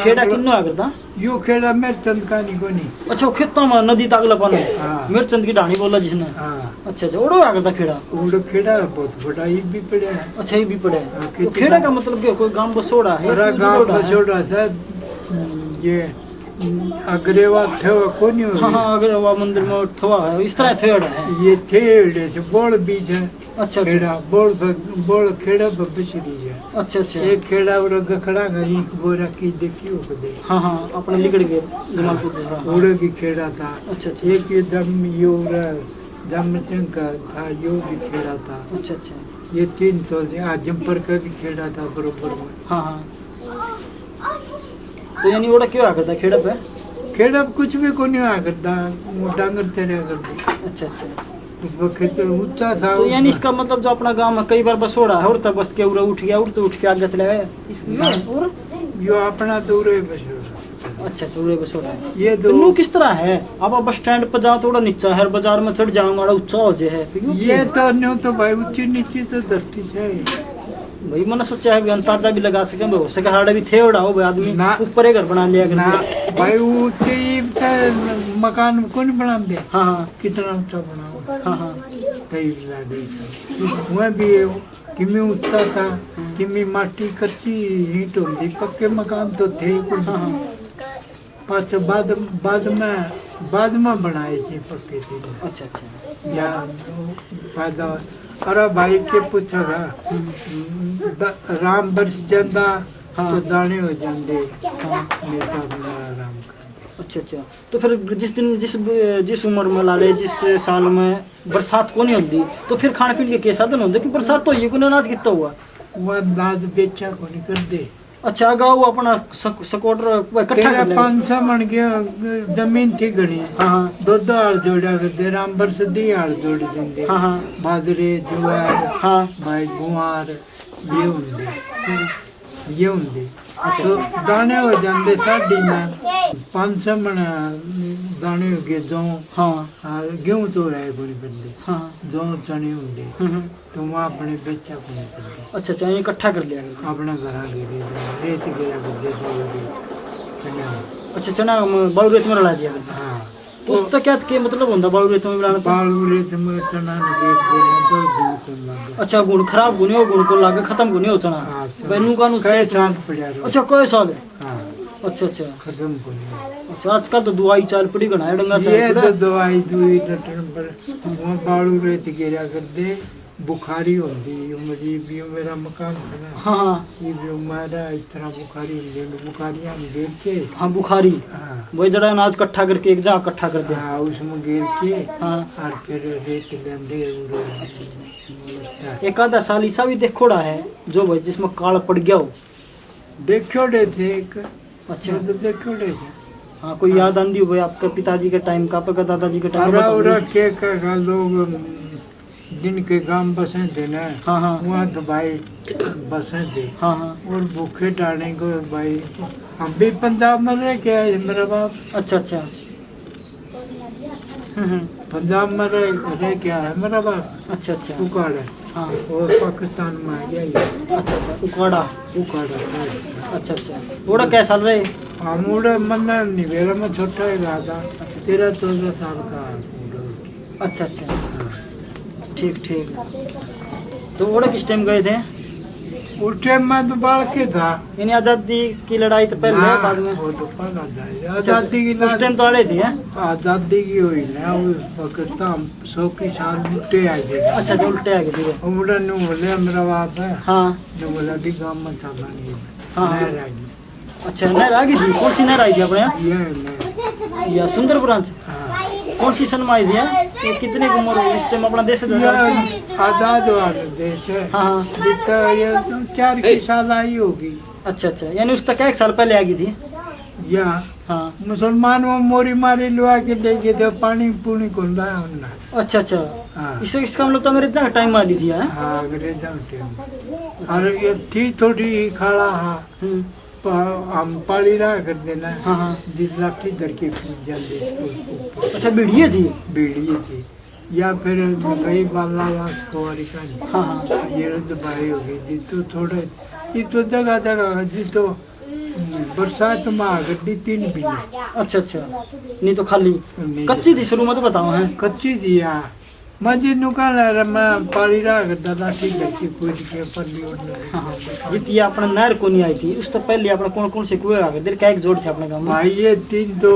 खेड़ा किन्नो आ करता यो खेड़ा मेरे चंद का नहीं कोनी अच्छा वो खेतों में नदी तागला पानी हाँ। मिर्चंद की ढाणी बोला जिसने हाँ अच्छा अच्छा ओड़ो आ करता खेड़ा उड़ खेड़ा बहुत बड़ा ये भी पड़ा है अच्छा ये भी पड़े हाँ, तो खेड़ा का मतलब क्या कोई गांव बसोड़ा है पूरा कि गांव बसोड़ा है? बसोड़ा था ये अग्रेवा थे कोनी हाँ हाँ अगर वो मंदिर में थवा है इस तरह थेवड़ा है ये थे बोल बीज है अच्छा अच्छा खेड़ा बोल खेड़ा बबसरी है अच्छा अच्छा। एक खेड़ा और गखड़ा गई बोरा की देखी हो दे। हाँ हाँ अपने लिगड़ गए जमालपुर से। हाँ, उड़े भी खेड़ा था। अच्छा अच्छा एक ये दम यो दम का था, यो भी खेड़ा था। अच्छा अच्छा। ये 3 तो जम्पर का भी खेड़ा था बरोबर में। हाँ हाँ। तो यानी ओड़ा क्यों आ करता खेड़ा पे? खेड़ा कुछ भी को नहीं आ करता, वो डांगर तेरे करते। अच्छा अच्छा। उस वक्त तो ऊंचा था। तो यानी इसका मतलब जो अपना गांव में कई बार बसोड़ा है उड़ता बस के उड़ा उठ गया, उड़ तो उठ के आगे चला गया इसलिए। और यो अपना तो उड़े बस। अच्छा अच्छा उड़े बसोड़ा है। ये तो दो किस तरह है? आप बस स्टैंड पर जाओ थोड़ा नीचा है, बाजार में चढ़ जाओ बड़ा ऊंचा हो जाए है। ये तो न्यू तो भाई ऊंची नीची तो धरती है भाई मैंने सोचा है अंताजा भी लगा सके, हो सके हाड़े भी थे उड़ा हो भाई आदमी ना। ऊपर ही घर बना लिया ना कर। भाई ऊंचे मकान को नहीं बना दे। हाँ हाँ कितना ऊंचा बनाओ। हाँ हाँ। कई वह भी किमी ऊंचा था, किमी माटी कच्ची ईंट होती, पक्के मकान तो थे कुछ। हाँ हाँ। पाँच बाद में बनाए थे पक्के थे। अच्छा अच्छा। या फायदा। अरे भाई के पूछेगा राम बरस जाता तो दाने हो जाते। नेता बना राम का। अच्छा अच्छा। तो फिर जिस उम्र में ला ले जिस साल में बरसात को नहीं होती तो फिर खाने पीने के क्या साधन होते कि बरसात तो ये को अनाज कितना हुआ? वह अनाज बेचा को नहीं कर दे। अच्छा अगाऊ वो अपना सकोटर इकट्ठा कर ले। 500 मन के जमीन थी घनी। हाँ हाँ। 2 हाल जोड़ा करते, राम बरस 2 हाल जोड़ देंगे। हाँ हाँ। बाजरे ज्वार हाँ भाई गुआर ये होंगे। तो दाने हो जाते साड़ी में 500 मन दाने हो गए जो। हाँ गेहूं तो है कोई बंदे हाँ। जो चने होंगे तो वहाँ अपने बेचा को नहीं करते। अच्छा अच्छा इकट्ठा कर लिया करते। अपना घर गिरे रेत गिरा करते चने। अच्छा चना बालू रेत में रला दिया करते। हाँ तो उसका क्या मतलब होता बालू रेत में मिलाना? बालू रेत में चना गेट देने तो गुण को लगे। अच्छा गुण खराब गुण हो, गुण को लागे खत्म गुण हो चना। हाँ, बैनू कानू कई साल पड़ा रहो। अच्छा कई साल है? हाँ अच्छा अच्छा। खत्म को नहीं। अच्छा आजकल तो दवाई चाल पड़ी गना है डंगा चाल ये पड़ा। तो दवाई दुई डटन पर वहाँ बालू रेत गिरा कर दे बुखारी होती। मुझे भी मेरा मकान था ना। हाँ हाँ। ये भी हमारा इस तरह बुखारी होती, बुखारियाँ गिर के। हाँ बुखारी हाँ वही जरा अनाज इकट्ठा करके एक जगह इकट्ठा कर दे। हाँ उसमें गिर के हाँ। और फिर रेत लेंदे। एक आधा साल ऐसा भी देखोड़ा है जो भाई जिसमें काल पड़ गया हो। देखो डे थे एक। अच्छा तो देखो डे थे। हाँ कोई याद आंदी हो भाई आपके पिताजी के टाइम का, आपके दादाजी के टाइम अरा का? उरा के का लोग जिनके गांव बसे थे ना। हाँ हाँ। वहाँ तो भाई बसे थे। हाँ हाँ। और भूखे डालने को भाई हम भी पंजाब में रह के आए मेरा बाप। अच्छा अच्छा। पंजाब में रह के आया मेरा बाप। अच्छा अच्छा। उकाड़ है। हाँ और पाकिस्तान में आ गया ये। अच्छा अच्छा उकाड़ा। उकाड़ है। अच्छा अच्छा। थोड़ा क्या साल रहे? हम उड़े मन्ना निवेला में छोटा ही रहा था। 13-14 साल का। अच्छा अच्छा ठीक ठीक। तो ओड़ा किस टाइम गए थे? उस टाइम में तो बाढ़ के था। यानी आजादी की लड़ाई तो पहले है बाद में? वो तो पहला था। अच्छा, आजादी की उस टाइम तो आड़े थी हैं? आजादी की हुई ना उस वक्त तो हम 100 की साल उल्टे आ गए। अच्छा अच्छा उल्टे आ गए थे। उमड़ा नु बोले मेरा बाप है। हाँ नु बोला भी गांव में था नहीं। हाँ। नहर आ गई। अच्छा नहर आ गई थी? कौन सी नहर आई थी अपने यहाँ? ये नहर। या सुंदरपुर से? हाँ। कौन सी सन में आई थी? ये कितने की उम्र हुई इस टाइम अपना देश ये आजाद वाला देश है। हाँ जितना ये 4 की साल आई होगी। अच्छा अच्छा। यानी उस तक 1 साल पहले आ गई थी? या हाँ। मुसलमान वो मोरी मारी लुआ के ले गए थे पानी पूनी को लाया उन्ना। अच्छा अच्छा। हाँ। इसका मतलब तो अंग्रेजा का टाइम वाली थी हैं? हाँ अंग्रेजा टाइम। और ये थी थोड़ी खाड़ा। हाँ हम पाली रहा कर देना। हाँ हाँ। जिस लाठी धर के कूद जाते। अच्छा बीड़िए थी? बीड़ी थी या फिर कई बाला कुंवारी का। हाँ हाँ। ये दबाई हो गई जी तो थोड़े ये तो जगह जगह जी तो बरसात में आ गई 3 महीने। अच्छा अच्छा। नहीं तो खाली कच्ची थी शुरू में तो बताओ हैं? कच्ची थी यार। मस्जिद नुकान है मैं पाली रहा करता था ठीक है कूद के पल्ली हाँ जितनी अपने नहर को नहीं आई थी उस तो पहले अपने कौन कौन से कुएं आ गए देर? क्या एक जोड़ थे अपने गाँव में? भाई ये 3 तो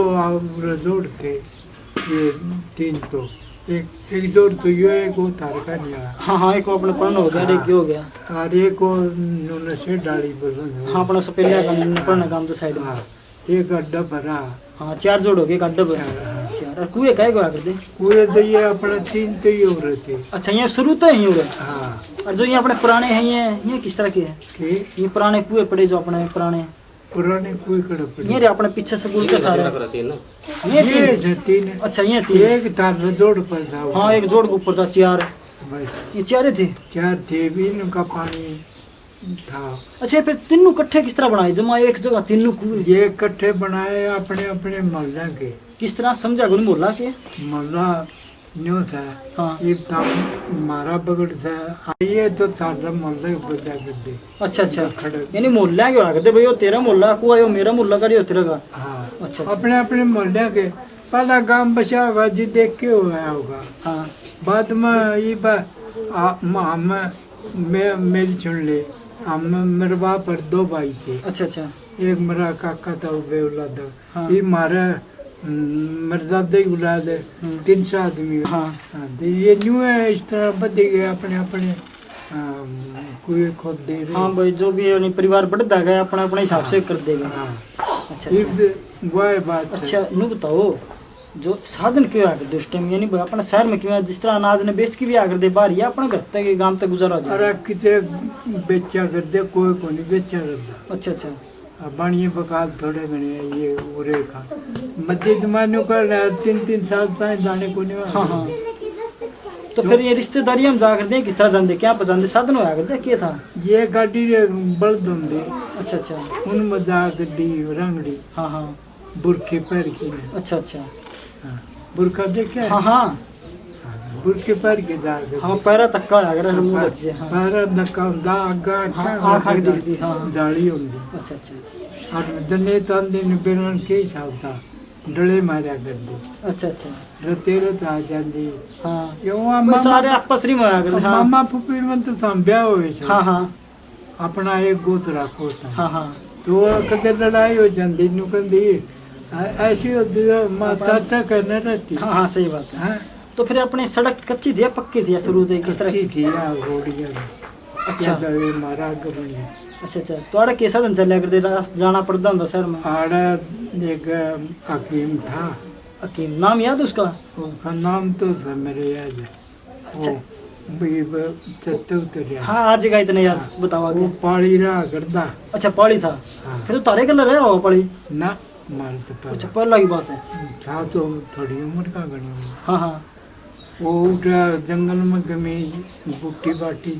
जोड़ थे। ये 3 तो एक दौड़ तो यो एक वो तार का नहीं आया हाँ हाँ, एक अपने पढ़ना हो गया, एक ये हो गया। और एक वो उन्होंने से डाली बोलो हाँ, अपना सपेलिया का पढ़ना काम तो साइड में। हाँ एक अड्डा भरा हाँ, 4 जोड़ हो गए, एक अड्डा पर 4। और कुएं का कर दे। पूरे तो ये अपना 3 तो ही हो रहे थे। अच्छा, ये शुरू तो यही हो गया। हाँ और जो ये अपने पुराने हैं, ये किस तरह के हैं? कि ये पुराने कुएं पड़े जो अपने पुराने, पुराने कुएं कड़े ये पड़े रे अपने पीछे स्कूल के सारे, ये ये 3। 3 अच्छा, ये 3। एक तार जोड़ पर था हाँ, एक जोड़ के ऊपर था 4, बस ये 4 थे। 4 थे भी इनका पानी था। अच्छा, फिर तीनों इकट्ठे किस तरह बनाए जमा एक जगह तीनों कुएं? ये इकट्ठे बनाए अपने अपने मोहल्ला के। किस तरह समझा गुण मोहल्ला के? मोहल्ला न्यू था हाँ, ये मारा बगड़ था ये तो सारा मोहल्ला बजा कर दे। अच्छा अच्छा, खड़े यानी मोहल्ला क्यों आकर दे भाई? वो तेरा मोहल्ला कुआ, यो मेरा मोहल्ला का, यो तेरा का। हाँ अच्छा अच्छा, अपने अपने मोहल्ले के पहला गांव बचा होगा जी देख के हुआ होगा। हाँ बाद में ये मेरी सुन ले हम मेरे बाप पर 2 भाई थे। अच्छा अच्छा, एक मेरा काका था वो बेऔलाद हाँ। ये मारा मेरे दादा की औलाद है। 300 आदमी। हाँ हाँ, तो ये न्यू है इस तरह बदे गए अपने अपने कुएं खोद दे रहे। हाँ भाई, जो भी है परिवार बढ़ता गया अपना अपने हिसाब से कर देगा। हाँ अच्छा अच्छा, वह बात है। अच्छा नू बताओ, जो साधन क्यों आकर दे उस टाइम, यानी भाई अपने शहर में क्यों, जिस तरह अनाज ने बेच के भी आकर दे बाहर, या अपने घर तक गांव तक गुजारा हो जाए? अरे कितने बेचा कर दे कोई को नहीं बेचा करता। अच्छा अच्छा, अब बाणिये बकाल थोड़े घने ये उरे का मस्जिद मानो कर 3 साल तक जाने को नहीं। हाँ हाँ, तो फिर ये रिश्तेदारी हम जा कर दे किस तरह जानते, क्या पहचानते, साधन होया करते क्या था? ये गाड़ी रे बल्द होंगे अच्छा अच्छा, उनमें जा गड्डी रंगड़ी हाँ हाँ, बुरखे पैर की ने। अच्छा अच्छा, हाँ, बुरखा देखे हाँ हाँ बुरखे पैर के जा हाँ, पैरा तक का अगर मुंह लग जाए। हाँ पैर नका दा आगा हाँ, आँख आँख दिखती। हाँ जाली होंगी अच्छा अच्छा, और दने तन दिन बेलन के हिसाब था डले मारा कर दे अच्छा अच्छा, रते रत आ जाती। हाँ ये वो वो मामा सारे आपस में होया करते। हाँ मामा फुफी में तो संभ्या हुए हाँ हाँ अपना एक गोत रखो था। हाँ हाँ, तो कदे लड़ाई हो जाती नु कहती ऐसी होती तो माता तक करना रहती। हाँ हाँ, सही बात है। हाँ तो फिर अपनी सड़क कच्ची थी या पक्की थी या शुरू से किस तरह की? थी यार रोडियां अच्छा मारा गबनी अच्छा अच्छा, तो आड़ा कैसा दिन चलिया करते, जाना पड़ता था शहर में? आड़ा एक हकीम था। हकीम, नाम याद उसका? उसका नाम तो था मेरे याद है। अच्छा। वो चत्ते उतरिया हाँ, आज का इतना याद बताओ वो आगे। पाड़ी रहा करता। अच्छा, पाड़ी था। हाँ। फिर तो तारे कलर है वो पाड़ी? ना मार तो अच्छा, पहला की बात है। था तो थोड़ी उम्र का गणी उम्र। हाँ हाँ, वो उठा जंगल में गमी बुट्टी बाटी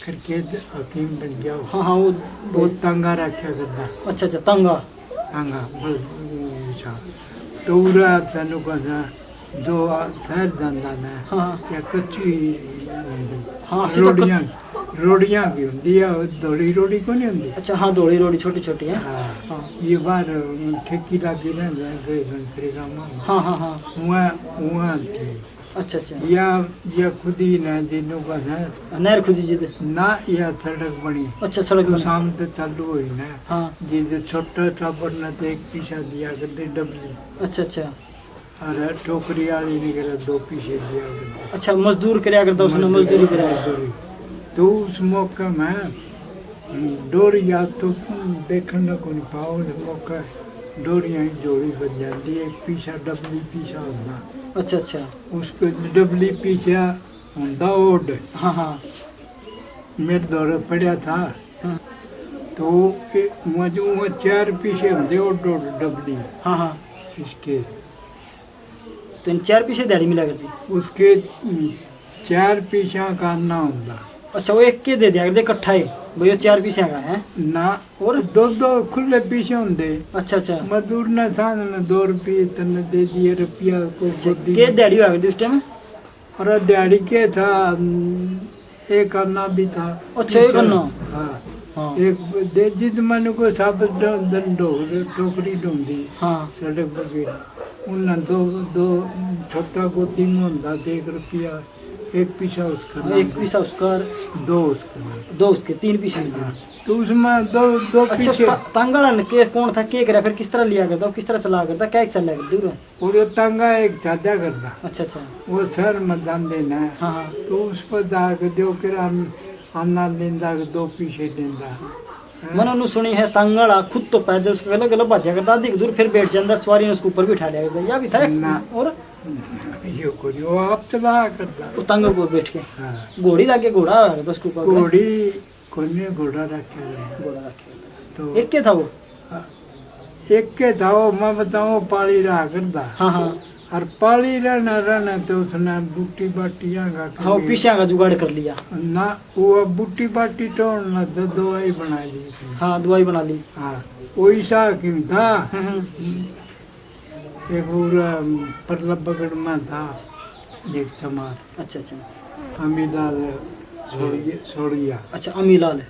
करके हकीम बन गया। हाँ हाँ, वो बहुत तंगा रखा करता। अच्छा अच्छा, तंगा। तंगा बस तो उरा तेन कहना जो शहर जाता ना हाँ या कच्ची हाँ, सीधा रोडियां रोडियां की होंगी या दौड़ी रोडी को नहीं होंगी। अच्छा हाँ, धोड़ी रोड़ी छोटी छोटी है। हाँ हाँ ये बार ठेकी लगी ना गए घंटे का हाँ हाँ हाँ, वहाँ वहाँ थी अच्छा अच्छा, या खुद ही ना दिनों का ना नहर खुदी जिद। ना या सड़क बनी अच्छा, सड़क तो बनी। शाम तक चालू हुई ना हाँ, जिसे छोटा टापर ना तो एक पीछा दिया करते डबली अच्छा अच्छा और टोकरी वाली ने करा 2 पीछे दिया करते। अच्छा, मजदूर कराया करता उसने, मजदूरी कराया। मजदूरी। तो उस मौके में डोरी या तो देखने को नहीं पाओ उस मौका डोरियां ही जोड़ी बन जाती है। एक पीछा डबली पीछा होता। अच्छा अच्छा, उसको डबली पीछा होता ओड। हाँ हाँ मेरे दौरे पड़ा था हाँ तो वहाँ जो वहाँ 4 पीछे होते ओड ओड डबली हाँ हाँ, इसके तो इन 4 पीछे दिहाड़ी मिला करती। उसके 4 पीछा का ना होता अच्छा, वो एक के दे दिया करते इकट्ठा ही भैया, 4 पीछे का है। ना और 2 खुले पीछे होते। अच्छा अच्छा, मजदूर ने साथ में 2 रुपये तने दे दिए रुपया को गोदी के में। दिहाड़ी हुआ करती उस टाइम? और दिहाड़ी के था एक अन्ना भी था। अच्छा, एक अन्ना। हाँ हाँ एक दे जिस मन को साबित दंडो टोकरी ढूंढी हाँ, सड़क वगैरह उन दो छोटा गोदी में होता 1 रुपया। एक पीछा उसका एक पीछा उसका, 2 उसका 2 उसके, 3 पीछे मिले। तो उसमें दो अच्छा पीछे तांगड़ा ने के कौन था के करा फिर किस तरह लिया करता किस तरह चला करता क्या चल रहा दूर और तांगा एक चाचा करता, अच्छा अच्छा वो सर मतदान देना है, हाँ हाँ तो उस पर जाकर दो फिर अन्ना देंदा दो पीछे देंदा। मैंने उन्होंने सुनी है तांगड़ा खुद तो पैदल उसको गलत गलत भाजा करता अधिक दूर फिर बैठ जाता सवारी ने उसके ऊपर भी उठा लिया करता या भी था ना। और ये कुछ वो आप चला करता। वो तांगड़ को बैठ के हाँ घोड़ी लाके घोड़ा बस के ऊपर घोड़ी कोने घोड़ा रखे हुए घोड़ा रखे तो एक के था वो एक के था वो मैं बताऊँ पाली रहा करता। हाँ हाँ और पाली रहना तो उसने बूटी बाटियाँ का हाँ वो पीछे का जुगाड़ कर लिया ना वो बूटी बाटी तो न दवाई बना ली उसने। हाँ दवाई बना ली हाँ वैसा किम था हम्म। एक पूरा परलब बगड़ में था एक समाज अच्छा अच्छा अमीलाल सोड़िया अच्छा अमीलाल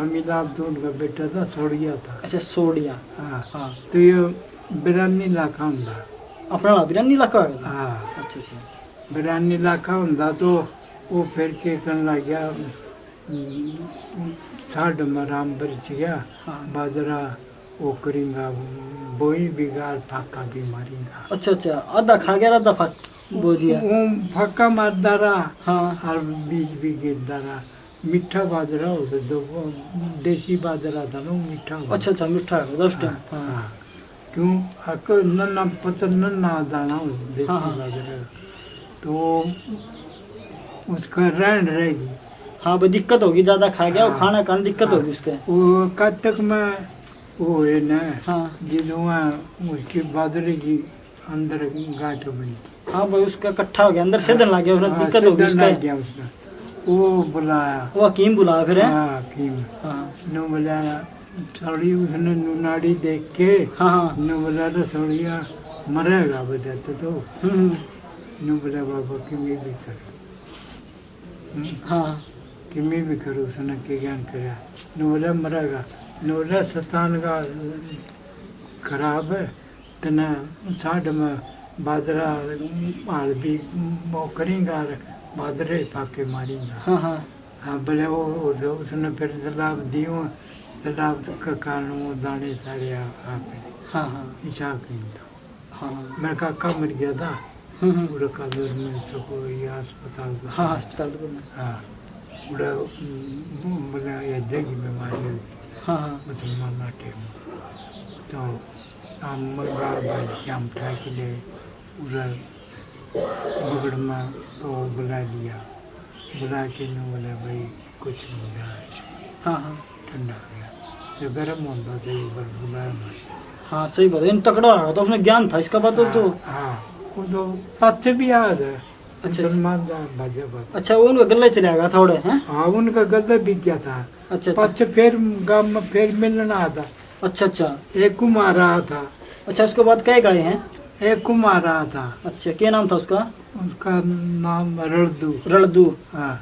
अमीलाल तो उनका बेटा था सोड़िया था। अच्छा सोडिया हाँ हाँ तो ये बिरानी लाखा होंदा। अपना बिरानी इलाका है हाँ अच्छा अच्छा बिरानी लाखा होंदा तो वो फिर के करने लग गया साढ़ मराम बरच गया हाँ बाजरा वो करेंगा बोई बिगाड़ फाका भी मारेगा। अच्छा अच्छा आधा खा गया आधा फाक बो दिया वो फाका मारदा रहा हाँ और बीज भी गिरदा रहा। मीठा बाजरा हो तो दो देसी बाजरा था ना मीठा हो। अच्छा अच्छा मीठा है उस टाइम हाँ हाँ क्यों अक्ल नन्ना पत्थर नन्ना दाना हो देसी हाँ, हाँ। बाजरा तो उसका रहन रहेगी। हाँ भाई दिक्कत होगी ज्यादा खा गया और हाँ। खाना खाने दिक्कत हाँ। होगी उसके वो कब तक में वो है ना हाँ जिन्हों उसकी बाजरे की अंदर गांठ बनी। हाँ भाई उसका इकट्ठा हो गया अंदर सेधन लग गया उसमें हाँ, दिक्कत होगी सीधन लग उसका गया उसका। वो बुलाया वो हकीम बुलाया फिर है हाँ हकीम हाँ नु बुलाया थोड़ी उसने नुनाड़ी देख के हाँ हाँ नु बोला तो थोड़िया मरेगा बजाते तो हम्म, नु बोला बाबा कि मैं भी कर हाँ कि मैं भी करूँ उसने के ज्ञान कराया नु बोला मरेगा नु बोला सतान का खराब है तना साढ़ में बाजरा हाल भी वो करेंगा बादरे पाके मारेंगा। हाँ हाँ हाँ बोले वो उसने फिर तालाब दियो तालाब का कारण वो दाने सारे आप हाँ हाँ हिसाब नहीं था। हाँ मेरा काका मर गया था पूरा कादर में सको ये अस्पताल का। हाँ अस्पताल तो बोलना। हाँ पूरा बोला ये जगी बीमारी हुई हाँ हाँ मुसलमान नाटे में तो हम मगर भाई क्या उठा के लिए पूरा बगड़ में तो बुला लिया बुला के न बोला भाई कुछ नहीं रहा हाँ हाँ ठंडा हो गया जो गर्म होता था एक बार बुलाया मैं। हाँ सही बात है इन तकड़ा रहा तो उसमें ज्ञान था इसका बात तो हाँ वो तो पत्ते भी याद है अच्छा। मुसलमान भाजा बात। अच्छा वो उनका गले चले गया थोड़े हैं हाँ उनका गला भी क्या था अच्छा अच्छा पत्ते फिर गाँव में फिर मिलना था अच्छा अच्छा एक कुमार रहा था अच्छा उसके बाद कई गए हैं एक कुमार रहा था अच्छा क्या नाम था उसका उसका नाम रड़दू। रणदू हाँ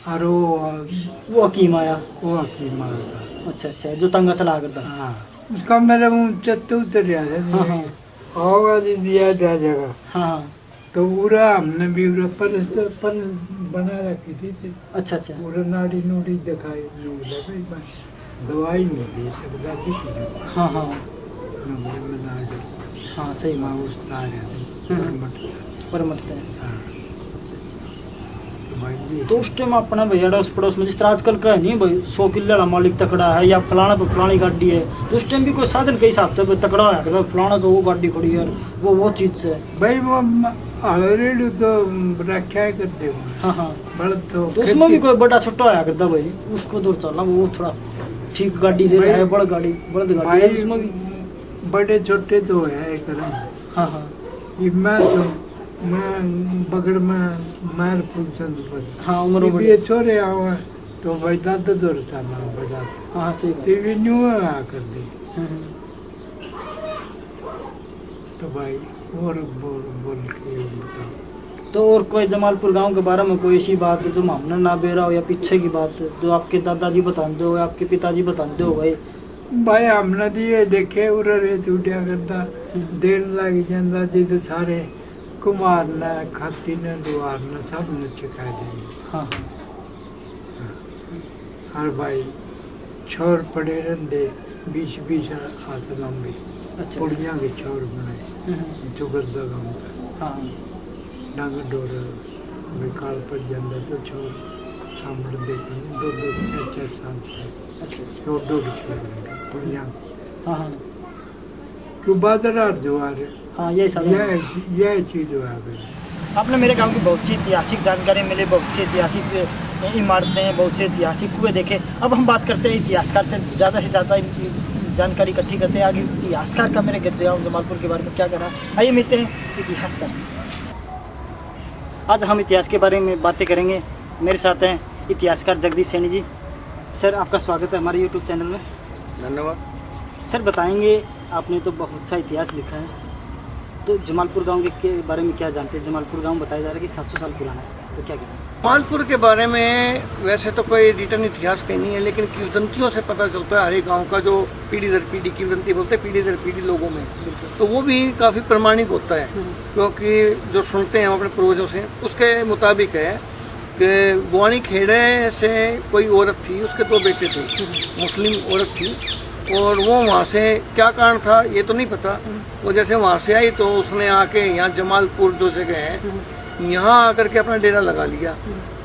और वो हकीम आया वो हकीम आया था। अच्छा अच्छा जो तंगा चला करता हाँ उसका मेरे मुँह चत्ते उतर गया हाँ हाँ होगा दिया जा जगह हाँ तो पूरा हमने भी पर बना रखी थी अच्छा अच्छा पूरा नाड़ी नूड़ी दिखाई भाई दवाई नहीं दी सकता थी हाँ हाँ बना दे हाँ सही माँ बात उस तारे पर मरते हैं हाँ तो भाई ये तो उस टाइम अपना भैया अड़ोस पड़ोस में जिस तरह आजकल का है नहीं भाई 100 किलो वाला मालिक तकड़ा है या फलाना पे फलानी गाड़ी है तो उस टाइम भी कोई साधन के हिसाब से भाई तकड़ा है कि फलाना तो वो गाड़ी खड़ी है वो चीज़ से भाई वो रेडियो तो रखा करते हो हाँ हाँ बड़ तो उसमें भी कोई बड़ा छोटा आया करता भाई उसको दूर चलना वो थोड़ा ठीक गाड़ी ले रहा है बड़ गाड़ी बड़द गाड़ी है भाई उसमें भी बड़े छोटे तो है करम हाँ हाँ ये मैं बगड़ में मार पुलसन पर हाँ उम्र ये बड़ी भी छोरे आवा तो भाई दादा दूर था ना बजा हाँ हाँ सही बात टीवी न्यू आ कर दी हम्म। तो भाई और बोल के बताओ। तो और कोई जमालपुर गांव के बारे में कोई ऐसी बात जो हमने ना बेरा हो या पीछे की बात जो आपके दादाजी बताते हो या आपके पिताजी बताते हो भाई भाई हमने दिए देखे उरे रेत उठिया करता देन लग जाता जिद सारे कुमार ने खाती ने दुआर ने सब ने चुका देंगे हाँ हर भाई छोर पड़े रहते 20-20 हाथ लंबे अच्छा कुड़ियाँ के छोर बनाए जो गर्दा गाँव हाँ डंग डोर विकाल पड़ जाता तो छोर सामने देते 2-2 साल से अच्छा अच्छा दो छोर कुड़ियाँ हाँ हाँ तो बादरार जो आ रहे हाँ यही सब यह चीज़ आ गई। आपने मेरे गांव की बहुत सी ऐतिहासिक जानकारी मिली, बहुत सी ऐतिहासिक इमारतें, बहुत से ऐतिहासिक कुएं देखे। अब हम बात करते हैं इतिहासकार से ज़्यादा इनकी जानकारी इकट्ठी करते हैं। आगे इतिहासकार का मेरे गाँव जमालपुर के बारे में क्या कहना है, आइए मिलते हैं इतिहासकार से। आज हम इतिहास के बारे में बातें करेंगे। मेरे साथ हैं इतिहासकार जगदीश सैनी जी। सर आपका स्वागत है हमारे यूट्यूब चैनल में। धन्यवाद। सर बताएंगे, आपने तो बहुत सा इतिहास लिखा है, तो जमालपुर गांव के बारे में क्या जानते हैं? जमालपुर गांव बताया जा रहा है कि 700 साल पुराना है, तो क्या कहना है? जमालपुर के बारे में वैसे तो कोई रिटर्न इतिहास कहीं नहीं है, लेकिन किंवदंतियों से पता चलता है हर एक गाँव का, जो पीढ़ी दर पीढ़ी किंवदंती बोलते हैं, पीढ़ी दर पीढ़ी लोगों में, तो वो भी काफ़ी प्रमाणिक होता है। क्योंकि जो सुनते हैं हम अपने पूर्वजों से, उसके मुताबिक है कि बुआनी खेड़े से कोई औरत थी, उसके 2 बेटे थे, मुस्लिम औरत थी, और वो वहाँ से क्या कारण था ये तो नहीं पता। वो जैसे वहाँ से आई तो उसने आके यहाँ जमालपुर जो जगह है यहाँ आकर के अपना डेरा लगा लिया,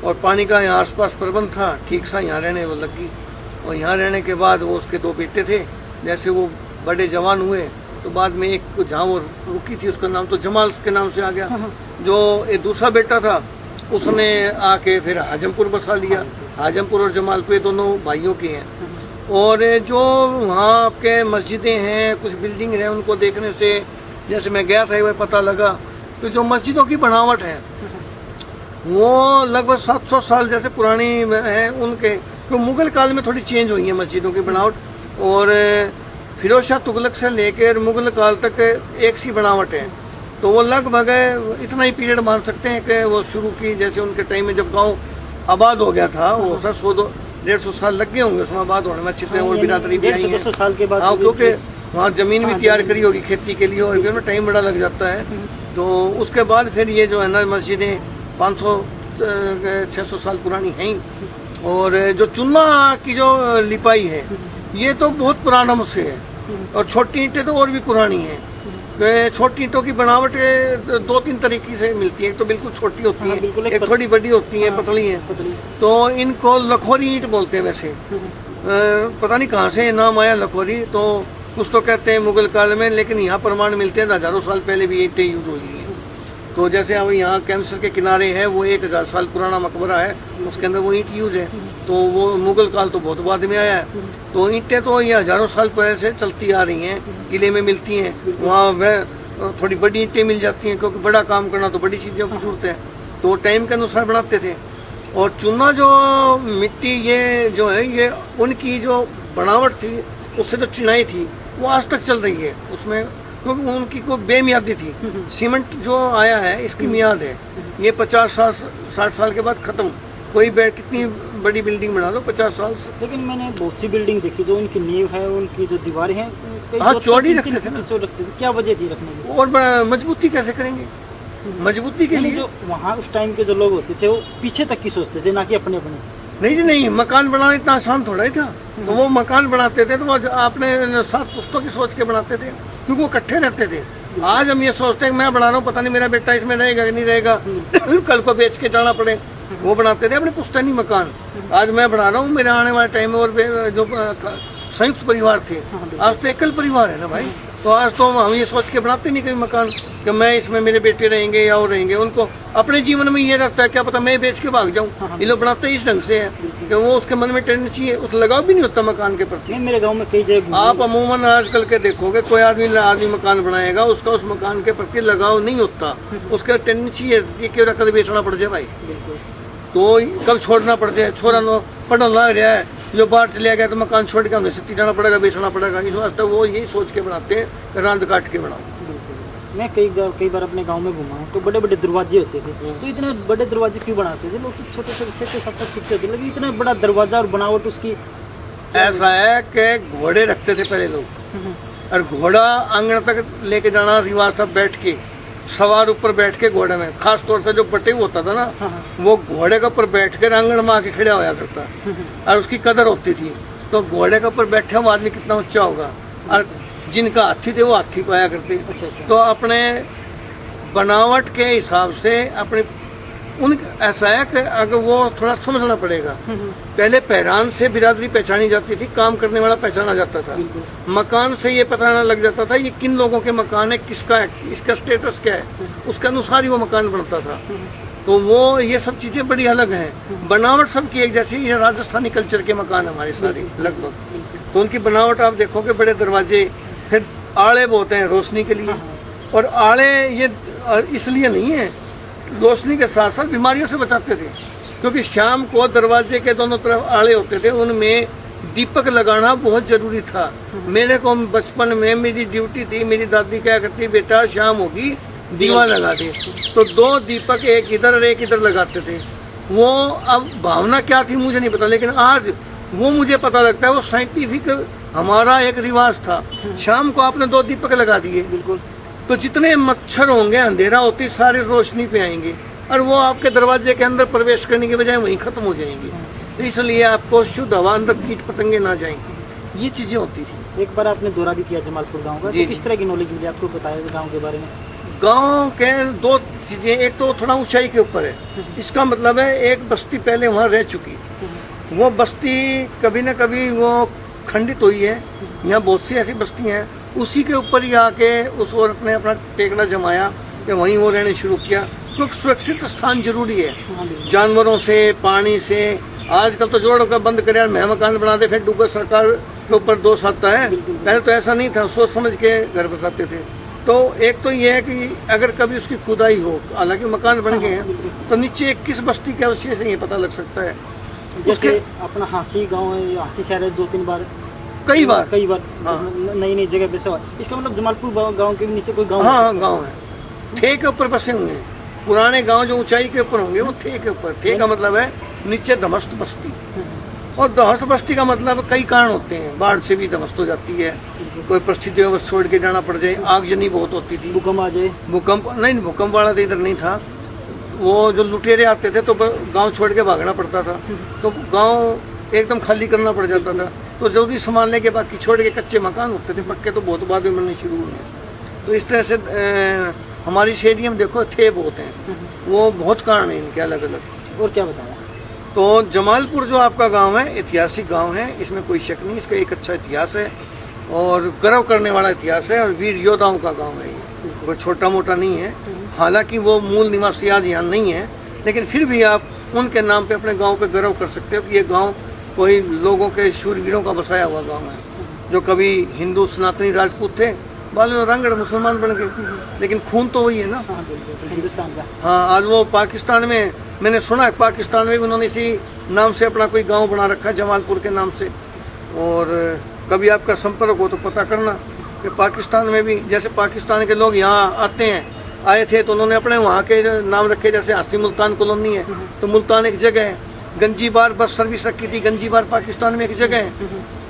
और पानी का यहाँ आसपास प्रबंध था, ठीक सा यहाँ रहने वो लगी। और यहाँ रहने के बाद वो उसके 2 बेटे थे, जैसे वो बड़े जवान हुए तो बाद में एक जहाँ वो रुकी थी उसका नाम तो जमाल के नाम से आ गया। जो एक दूसरा बेटा था उसने आके फिर हाजमपुर बसा लिया। हाजमपुर और जमालपुर ये दोनों भाइयों के हैं। और जो वहाँ आपके मस्जिदें हैं, कुछ बिल्डिंग हैं, उनको देखने से जैसे मैं गया था वह पता लगा तो जो मस्जिदों की बनावट है वो लगभग 700 साल जैसे पुरानी है उनके, तो मुगल काल में थोड़ी चेंज हुई है मस्जिदों की बनावट। और फिरोज शाह तुगलक से लेकर मुगल काल तक एक सी बनावट है, तो वो लगभग इतना ही पीरियड मान सकते हैं कि वो शुरू की, जैसे उनके टाइम में जब गाँव आबाद हो गया था, वो 100-150 साल लग गए होंगे उसमें आबाद होने में। अच्छी तरह और बिरादरी भी आई है। 150 साल के बाद, हाँ, क्योंकि वहाँ जमीन भी तैयार करी होगी खेती के लिए, और भी उनमें टाइम बड़ा लग जाता है। तो उसके बाद फिर ये जो है ना मस्जिदें 500-600 साल पुरानी हैं। और जो चुन्ना की जो लिपाई है ये तो बहुत पुराना मुझसे है, और छोटी ईंटें तो और भी पुरानी हैं। छोटी ईंटों की बनावट 2-3 तरीके से मिलती है। एक तो बिल्कुल छोटी होती है, एक थोड़ी बड़ी होती है, पतली है। तो इनको लखोरी ईंट बोलते हैं वैसे। पता नहीं कहाँ से नाम आया लखोरी, तो कुछ तो कहते हैं मुगल काल में, लेकिन यहाँ प्रमाण मिलते हैं हज़ारों साल पहले भी ईंटें यूज हुई हैं। तो जैसे अब यहाँ कैंसर के किनारे है, वो 1000 साल पुराना मकबरा है, उसके अंदर वो ईंट यूज है। तो वो मुगल काल तो बहुत बाद में आया है। तो ईंटें तो ये हज़ारों साल पहले से चलती आ रही हैं, किले में मिलती हैं। वहाँ वह थोड़ी बड़ी ईंटें मिल जाती हैं, क्योंकि बड़ा काम करना तो बड़ी चीज़ों की जरूरत है, तो टाइम के अनुसार बनाते थे। और चूना जो मिट्टी ये जो है, ये उनकी जो बनावट थी, उससे जो चिनाई थी वो आज तक चल रही है उसमें, क्योंकि उनकी कोई बेमियादी थी। सीमेंट जो आया है इसकी मियाद है, ये 50-60 साल के बाद ख़त्म। कोई कितनी बड़ी बिल्डिंग बना लो 50 साल से। लेकिन मैंने बहुत सी बिल्डिंग देखी जो उनकी नींव है, उनकी जो दीवारें हैं, हाँ, चौड़ी रखते थे ना। चौड़ी रखते थे, क्या वजह थी रखने की? और मजबूती कैसे करेंगे? मजबूती के लिए जो वहाँ उस टाइम के जो लोग होते थे वो पीछे तक की सोचते थे, ना कि अपने अपने। नहीं जी नहीं, मकान बनाना इतना आसान थोड़ा ही था। तो वो मकान बनाते थे तो वो आपने 7 पुश्तों की सोच के बनाते थे, क्योंकि वो इकट्ठे रहते थे। आज हम ये सोचते हैं कि मैं बना रहा हूँ, पता नहीं मेरा बेटा इसमें रहेगा कि नहीं रहेगा, कल को बेच के जाना पड़े। वो बनाते थे अपने पुश्तैनी मकान। आज मैं बना रहा हूँ, मेरे आने वाले टाइम में और जो संयुक्त परिवार थे, आज तो एकल परिवार है ना भाई। तो आज तो हम ये सोच के बनाते नहीं कोई मकान कि मैं इसमें मेरे बेटे रहेंगे या और रहेंगे। उनको अपने जीवन में ये रखता है, क्या पता मैं बेच के भाग जाऊँ। ये लोग बनाते इस ढंग से है कि वो उसके मन में टेंडेंसी है, उस लगाव भी नहीं होता मकान के प्रति। मेरे गाँव में कई जगह आप अमूमन आजकल के देखोगे, कोई आदमी मकान बनाएगा, उसका उस मकान के प्रति लगाव नहीं होता। उसका टेंडेंसी है कि क्यों कभी बेचना पड़ जाए भाई, तो कब छोड़ना पड़ जाए। छोरा नो पढ़ना लग रहा है, जो बाहर चले गया तो मकान छोड़ के हमने सिटी जाना पड़ेगा, बेचना पड़ेगा। इस वास्ते वो यही सोच के बनाते हैं, रांद काट के बनाओ। मैं कई बार अपने गांव में घुमा हूँ, तो बड़े बड़े दरवाजे होते थे। तो इतने बड़े दरवाजे क्यों बनाते थे? लोग तो छोटे छोटे 6-7 फीट होते, लेकिन इतना बड़ा दरवाजा और बनावट उसकी। ऐसा है कि घोड़े रखते थे पहले लोग, और घोड़ा आंगन तक लेके जाना रिवाज था, बैठ के सवार ऊपर बैठ के घोड़े में। खास तौर से जो बटे होता था ना, वो घोड़े के ऊपर बैठ कर आंगन में आके खड़ा होया करता, और उसकी कदर होती थी। तो घोड़े के ऊपर बैठे हुआ आदमी कितना ऊंचा होगा, और जिनका हाथी थे वो हाथी पाया करते। अच्छा। तो अपने बनावट के हिसाब से अपने उन ऐसा है कि अगर वो थोड़ा समझना पड़ेगा। पहले पहरान से बिरादरी पहचानी जाती थी, काम करने वाला पहचाना जाता था, मकान से ये पता लग जाता था ये किन लोगों के मकान है, किसका है, इसका स्टेटस क्या है, उसके अनुसार ही वो मकान बनता था। तो वो ये सब चीज़ें बड़ी अलग हैं। बनावट सबकी एक जैसी, ये राजस्थानी कल्चर के मकान हमारे सारे लगभग। तो उनकी बनावट आप देखोगे, बड़े दरवाजे, फिर आड़े बोलते हैं रोशनी के लिए, और आड़े ये इसलिए नहीं है, रोशनी के साथ साथ बीमारियों से बचाते थे, क्योंकि शाम को दरवाजे के दोनों तरफ आड़े होते थे, उनमें दीपक लगाना बहुत जरूरी था। मेरे को बचपन में मेरी ड्यूटी थी, मेरी दादी क्या करती, बेटा शाम होगी दीवा लगा दे, तो 2 दीपक एक इधर और एक इधर लगाते थे। वो अब भावना क्या थी मुझे नहीं पता, लेकिन आज वो मुझे पता लगता है वो साइंटिफिक हमारा एक रिवाज था। शाम को आपने 2 दीपक लगा दिए, बिल्कुल, तो जितने मच्छर होंगे, अंधेरा होती सारे रोशनी पे आएंगे, और वो आपके दरवाजे के अंदर प्रवेश करने के बजाय वहीं खत्म हो जाएंगे। तो इसलिए आपको शुद्ध हवा, अंदर कीट पतंगे ना जाएंगे, ये चीजें होती थी। एक बार आपने दौरा भी किया जमालपुर गांव का, तो किस तरह की नॉलेज मिली आपको, बताया गांव के बारे में? गांव के 2 चीजें, एक तो थोड़ा ऊंचाई के ऊपर है, इसका मतलब है एक बस्ती पहले वहाँ रह चुकी, वो बस्ती कभी न कभी वो खंडित हुई है। यहाँ बहुत सी ऐसी बस्तियाँ हैं, उसी के ऊपर ही आके उस औरत ने अपना टेकड़ा जमाया कि वहीं वो रहने शुरू किया, क्योंकि सुरक्षित स्थान जरूरी है जानवरों से, पानी से। आजकल तो जोड़ों का बंद कर, मैं मकान बना दे फिर डूबे, सरकार के ऊपर दोष आता है। पहले तो ऐसा नहीं था, सोच समझ के घर बसाते थे। तो एक तो ये है कि अगर कभी उसकी खुदाई हो, हालांकि मकान बन गए हैं, तो नीचे किस बस्ती के अवशेष है ये पता लग सकता है। जैसे अपना हांसी गांव है, हांसी शहर है, 2-3 बार कई बार नई नई जगह पे से। इसका मतलब जमालपुर गांव के नीचे कोई गांव? हाँ, गांव है, ठे के ऊपर बसे हुए हैं। पुराने गांव जो ऊंचाई के ऊपर होंगे वो ठे के ऊपर। ठे का मतलब है नीचे धमस्त बस्ती, और धमस्त बस्ती का मतलब कई कारण होते हैं, बाढ़ से भी धमस्त हो जाती है, कोई परिस्थितियों में छोड़ के जाना पड़ जाए, आगजनी बहुत होती थी, भूकंप आ जाए। भूकंप नहीं, भूकंप वाला तो इधर नहीं था। वो जो लुटेरे आते थे तो गांव छोड़ के भागना पड़ता था, तो गांव एकदम खाली करना पड़ जाता था। तो जल्दी संभालने के बाद छोड़ के कच्चे मकान होते थे, पक्के तो बहुत बाद में बनने शुरू हुए। तो इस तरह से हमारी शहरी में देखो थे बहुत हैं, वो बहुत कारण है इनके अलग अलग। और क्या बताया? तो जमालपुर जो आपका गांव है, ऐतिहासिक गांव है, इसमें कोई शक नहीं, इसका एक अच्छा इतिहास है और गर्व करने वाला इतिहास है, और वीर योद्धाओं का गांव है ये, कोई छोटा मोटा नहीं है। हालांकि वो मूल निवासी आज यहाँ नहीं है, लेकिन फिर भी आप उनके नाम पे अपने गांव पे गर्व कर सकते हो कि ये गांव कोई लोगों के शूरवीरों का बसाया हुआ गांव है, जो कभी हिंदू सनातनी राजपूत थे, बाद में रंगड़ मुसलमान बन गए, लेकिन खून तो वही है ना, हिंदुस्तान का। हाँ, आज वो पाकिस्तान में, मैंने सुना है पाकिस्तान में भी उन्होंने इसी नाम से अपना कोई गांव बना रखा है, जमालपुर के नाम से। और कभी आपका संपर्क हो तो पता करना कि पाकिस्तान में भी, जैसे पाकिस्तान के लोग यहाँ आते हैं, आए थे तो उन्होंने अपने वहाँ के नाम रखे, जैसे हांसी मुल्तान कॉलोनी है तो मुल्तान एक जगह है, गंजीबार बस सर्विस रखी थी, गंजीबार पाकिस्तान में एक जगह है,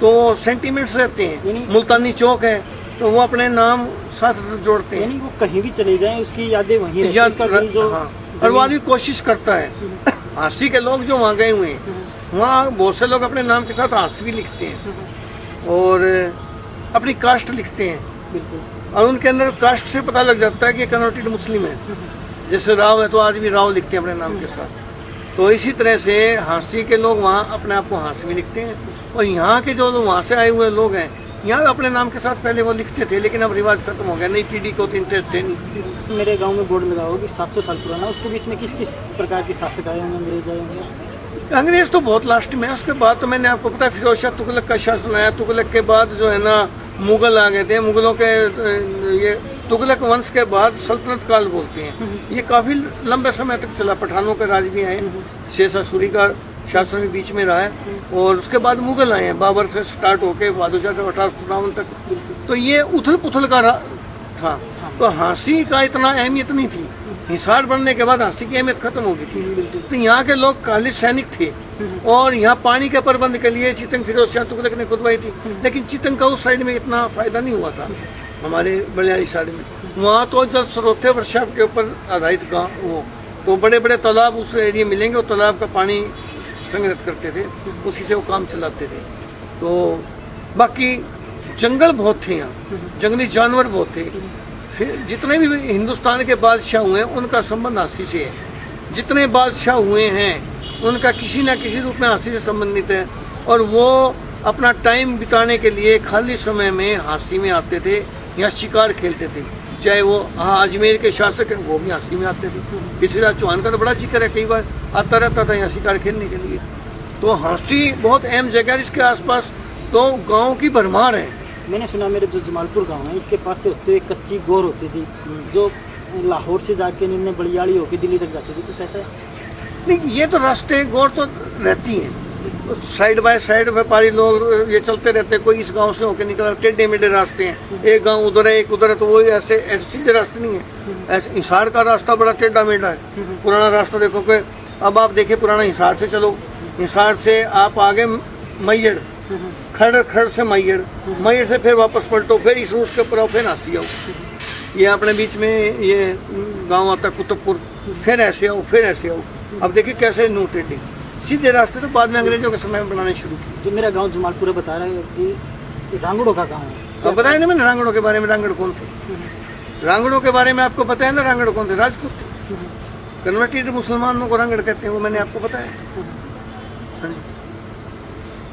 तो सेंटीमेंट्स रहते हैं। मुल्तानी चौक है तो वो अपने नाम साथ जोड़ते हैं, यानी वो कहीं भी चले जाएं उसकी यादें वहीं रहती हैं, उसका दिल जो हर वाली कोशिश करता है। हांसी के लोग जो वहाँ गए हुए हैं, वहाँ बहुत से लोग अपने नाम के साथ हांसी भी लिखते हैं और अपनी कास्ट लिखते हैं, और उनके अंदर कास्ट से पता लग जाता है कि कन्वर्टेड मुस्लिम है। जैसे राव है तो आज भी राव लिखते हैं अपने नाम के साथ। तो इसी तरह से हांसी के लोग वहाँ अपने आप को हांसी भी लिखते हैं, और यहाँ के जो वहाँ से आए हुए लोग हैं, यहाँ अपने नाम के साथ पहले वो लिखते थे, लेकिन अब रिवाज खत्म हो गया, नई पीढ़ी को तो इंटरेस्ट है नहीं। मेरे गांव में बोर्ड लगा होगा कि 700 साल पुराना, उसके बीच में किस किस प्रकार के शासक आए होंगे, अंग्रेज आए होंगे? अंग्रेज तो बहुत लास्ट में है, उसके बाद तो मैंने आपको पता फिरोज शाह तुगलक का शासन आया, तुगलक के बाद जो है ना मुगल आ गए थे, मुगलों के ये तुगलक वंश के बाद सल्तनत काल बोलते हैं, ये काफ़ी लंबे समय तक चला, पठानों का राज भी आए, शेरशाह सूरी का शासन भी बीच में रहा है, और उसके बाद मुगल आए हैं, बाबर से स्टार्ट होके बहादुर शाह से 1853 तक। तो ये उथल पुथल का था, तो हांसी का इतना अहमियत नहीं थी, हिसार बनने के बाद हांसी की अहमियत खत्म हो गई थी। तो यहाँ के लोग काली सैनिक थे, और यहाँ पानी के प्रबंध के लिए चितंग फिरोज शाह तुगलक ने खुदवाई थी, लेकिन चितंग का उस साइड में इतना फायदा नहीं हुआ था, हमारे बलियारी साइड में। वहाँ तो जल स्रोत थे वर्षा के ऊपर आधारित गाँव, वो तो बड़े बड़े तालाब उस एरिया मिलेंगे, और तालाब का पानी संग्रहित करते थे, उसी से वो काम चलाते थे। तो बाकी जंगल बहुत थे यहाँ, जंगली जानवर बहुत थे। फिर जितने भी हिंदुस्तान के बादशाह हुए हैं उनका संबंध हाथी से है। जितने बादशाह हुए हैं उनका किसी न किसी रूप में हाथी से संबंधित है। और वो अपना टाइम बिताने के लिए खाली समय में हाथी में आते थे, यहाँ शिकार खेलते थे। चाहे वो अजमेर के शासक हैं वो भी हाथी में आते थे। पृथ्वीराज चौहान का तो बड़ा जिक्र है, कई बार आता रहता था यहाँ शिकार खेलने के लिए। तो हाथी बहुत अहम जगह है। इसके आसपास तो गाँव की भरमार है। मैंने सुना मेरे जो जमालपुर गांव है इसके पास से होते हुए कच्ची गोर होती थी जो लाहौर से जाके निम्न बलियाड़ी होकर दिल्ली तक जाती थी, कुछ ऐसा है? नहीं, ये तो रास्ते गोर तो रहती हैं, साइड बाय साइड व्यापारी लोग ये चलते रहते हैं। कोई इस गांव से होकर निकला, टेढ़े मेढ़े रास्ते हैं, एक गांव उधर है एक उधर है, तो वो ऐसे सीधे रास्ते नहीं है। ऐसे हिसार का रास्ता बड़ा टेढ़ा मेढ़ा है, पुराना रास्ता देखो कि अब आप देखिए पुराना हिसार से चलो, हिसार से आप आगे मैयड़, खड़ से मैयड़ से फिर वापस पलटो, फिर इस रूट के ऊपर आओ, फिर नासी आओ। ये अपने बीच में ये गांव आता है कुतुबपुर, फिर ऐसे आओ फिर ऐसे आओ। अब देखिए कैसे नू टेढ़े सीधे रास्ते तो बाद में अंग्रेजों के समय में बनाने शुरू किए। जो मेरा गांव जमालपुर बता रहा है कि रांगड़ों का गांव है। तो बताया ना मैंने रांगड़ों के बारे में। रांगड़ कौन थे? रांगड़ों के बारे में आपको बताया ना, रांगड़ कौन थे? राजपूत थे। कन्वर्टेड मुसलमानों को रांगड़ कहते हैं, वो मैंने आपको बताया। हाँ जी।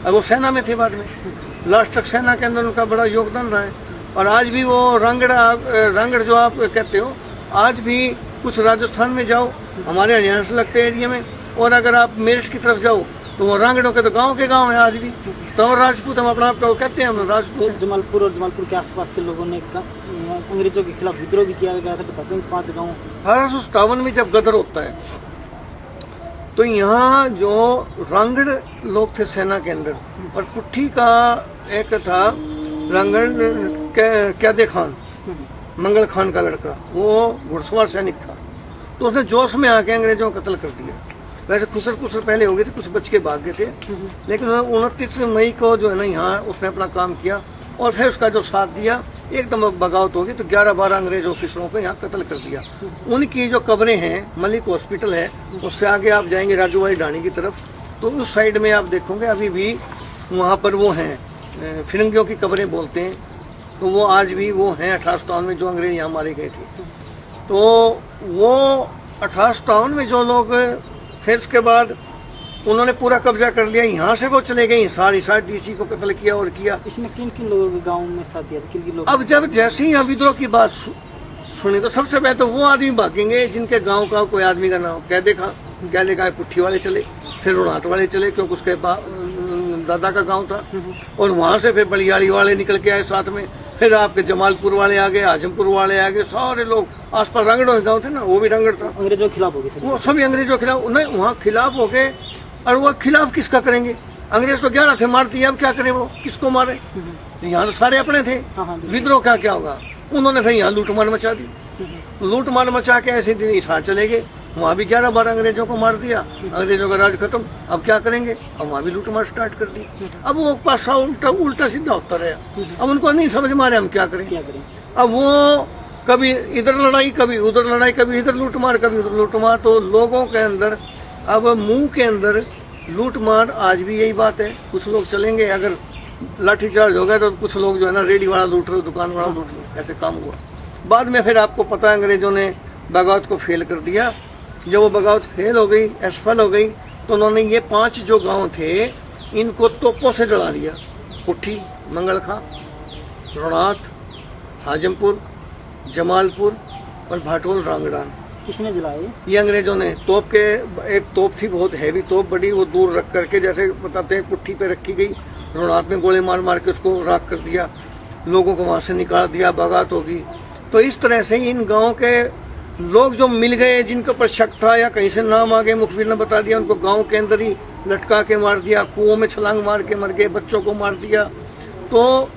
अब वो सेना में थे, बाद में लास्ट तक सेना के अंदर उनका बड़ा योगदान रहा है। और आज भी वो रांगड़ जो आप कहते हो, आज भी कुछ राजस्थान में जाओ, हमारे हरियाणा से लगते एरिया में, और अगर आप मेरठ की तरफ जाओ तो वो रांगड़ों के तो गांव के गांव है आज भी। तो राजपूत हम अपना आपको कहते हैं, हम राजपूत। जमालपुर और जमालपुर के आसपास के लोगों ने अंग्रेजों के खिलाफ विद्रोह भी किया गया था, बताते हैं 5 गाँव। 1857 में जब गदर होता है तो यहाँ जो रांगड़ लोग थे सेना के अंदर, और पुट्ठी का एक था रांगड़ कैदे खान, मंगल खान का लड़का, वो घुड़सवार सैनिक था। तो उसने जोश में आके अंग्रेजों को कत्ल कर दिया। वैसे खुसर पहले हो गए थे, कुछ बच के भाग गए थे, लेकिन 29 मई को जो है ना यहाँ उसने अपना काम किया और फिर उसका जो साथ दिया, एकदम बगावत होगी तो 11-12 अंग्रेज ऑफिसरों को यहाँ कत्ल कर दिया। उनकी जो कब्रें हैं, मलिक हॉस्पिटल है, उससे आगे आप जाएंगे राजूभाई ढाणी की तरफ, तो उस साइड में आप देखोगे अभी भी वहाँ पर वो हैं, फिरंगियों की कब्रें बोलते हैं, तो वो आज भी वो हैं 1857 में जो अंग्रेज यहाँ मारे गए थे। तो वो 1857 में जो लोग, फिर उसके बाद उन्होंने पूरा कब्जा कर लिया, यहाँ से वो चले गए हिसार डीसी को कत्ल किया और किया। इसमें किन किन लोगों के गाँव में साथ दिया, किन किन लोग? अब जब जैसे ही यहाँ विद्रोह की बात सुनी तो सबसे पहले तो वो आदमी भागेंगे जिनके गांव का कोई आदमी का नाम कैदे का पुट्ठी वाले चले, फिर रुणात वाले चले क्योंकि उसके दादा का गांव था, और वहाँ से फिर बलियाड़ी वाले निकल के आए साथ में, फिर आपके जमालपुर वाले आ गए, आजमपुर वाले आ गए, सारे लोग आसपास रांगड़ों के गाँव थे ना, वो भी रांगड़ था। अंग्रेजों के खिलाफ हो गए वो सभी अंग्रेजों के खिलाफ, नहीं वहाँ खिलाफ हो गए। और वो खिलाफ किसका करेंगे? अंग्रेज तो 11 थे, मार दिए, अब क्या करें? वो किसको मारे? यहाँ तो सारे अपने थे। विद्रोह का क्या होगा? उन्होंने फिर यहाँ लूट मार मचा दी। लूट मार मचा के ऐसे दिन हिसार चले गए, वहाँ भी 11-12 अंग्रेजों को मार दिया, अंग्रेजों का राज खत्म। अब क्या करेंगे? अब वहाँ भी लूट मार स्टार्ट कर दी। अब वो पासा उल्टा सीधा होता रहा। अब उनको नहीं समझ में आ रहा हम क्या करें। अब वो कभी इधर लड़ाई, कभी उधर लड़ाई, कभी इधर लूट मार, कभी उधर लूट मार। तो लोगों के अंदर अब मुंह के अंदर लूट मार, आज भी यही बात है। कुछ लोग चलेंगे, अगर लाठीचार्ज हो गया तो कुछ लोग जो है ना रेडी वाला लूट रहे, दुकान वाला लूट रहे, ऐसे काम हुआ। बाद में फिर आपको पता है अंग्रेजों ने बगावत को फेल कर दिया। जब वो बगावत फेल हो गई, असफल हो गई, तो उन्होंने ये 5 जो गांव थे इनको तोपों से जला दिया। पुट्ठी, मंगल खां, रुणात, हाजमपुर, जमालपुर और भाटोल रांगड़ान। किसने जलाए? ये अंग्रेजों ने। तोप के एक तोप थी, बहुत हैवी तोप, बड़ी, वो दूर रख करके जैसे बताते हैं पुट्ठी पे रखी गई, रुणात में गोले मार मार के उसको राख कर दिया, लोगों को वहाँ से निकाल दिया, बगावत होगी। तो इस तरह से इन गांव के लोग जो मिल गए, जिनके ऊपर शक था या कहीं से नाम आ गए, मुखबिर ने बता दिया, उनको गांव के अंदर ही लटका के मार दिया, कुओं में छलांग मार के मर गए, बच्चों को मार दिया। तो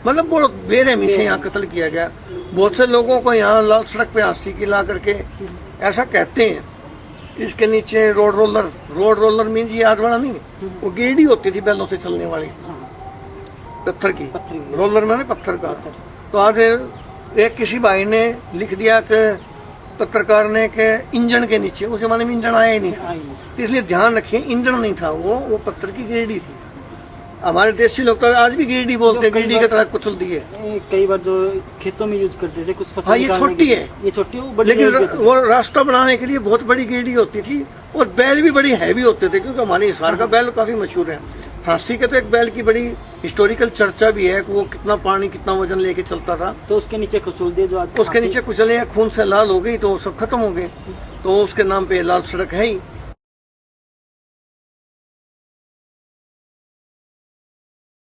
मतलब बहुत बेरहमी से यहाँ कत्ल किया गया। बहुत से लोगों को यहाँ लाल सड़क पे हाथी की ला करके, ऐसा कहते हैं, इसके नीचे रोड रोलर मीन जी याद वाला नहीं, वो गेड़ी होती थी बैलों से चलने वाली, पत्थर की, रोलर में पत्थर का। तो आज एक किसी भाई ने लिख दिया कि पत्रकार ने के इंजन के नीचे, उस जमाने में इंजन आया ही नहीं था, तो इसलिए ध्यान रखिए इंजन नहीं था, वो पत्थर की गेड़ी थी। हमारे देसी लोग तो आज भी गिरडी बोलते हैं, जो कई गिरडी की तरह कुचल दी है। कई बार जो खेतों में यूज करते थे कुछ फसल हाँ, ये निकालने छोटी के- है। ये छोटी है, वो बड़ी लेकिन गिरडी होती थी। वो रास्ता बनाने के लिए बहुत बड़ी गिरडी होती थी और बैल भी बड़ी हैवी होते थे, क्योंकि हमारे हिसार का बैल काफी मशहूर है। हांसी के तो एक बैल की बड़ी हिस्टोरिकल चर्चा भी है कि वो कितना पानी कितना वजन लेके चलता था। तो उसके नीचे कुचल दिए जो आज उसके नीचे कुचले खून से लाल हो गई तो सब खत्म हो गए, तो उसके नाम पे लाल सड़क है ही।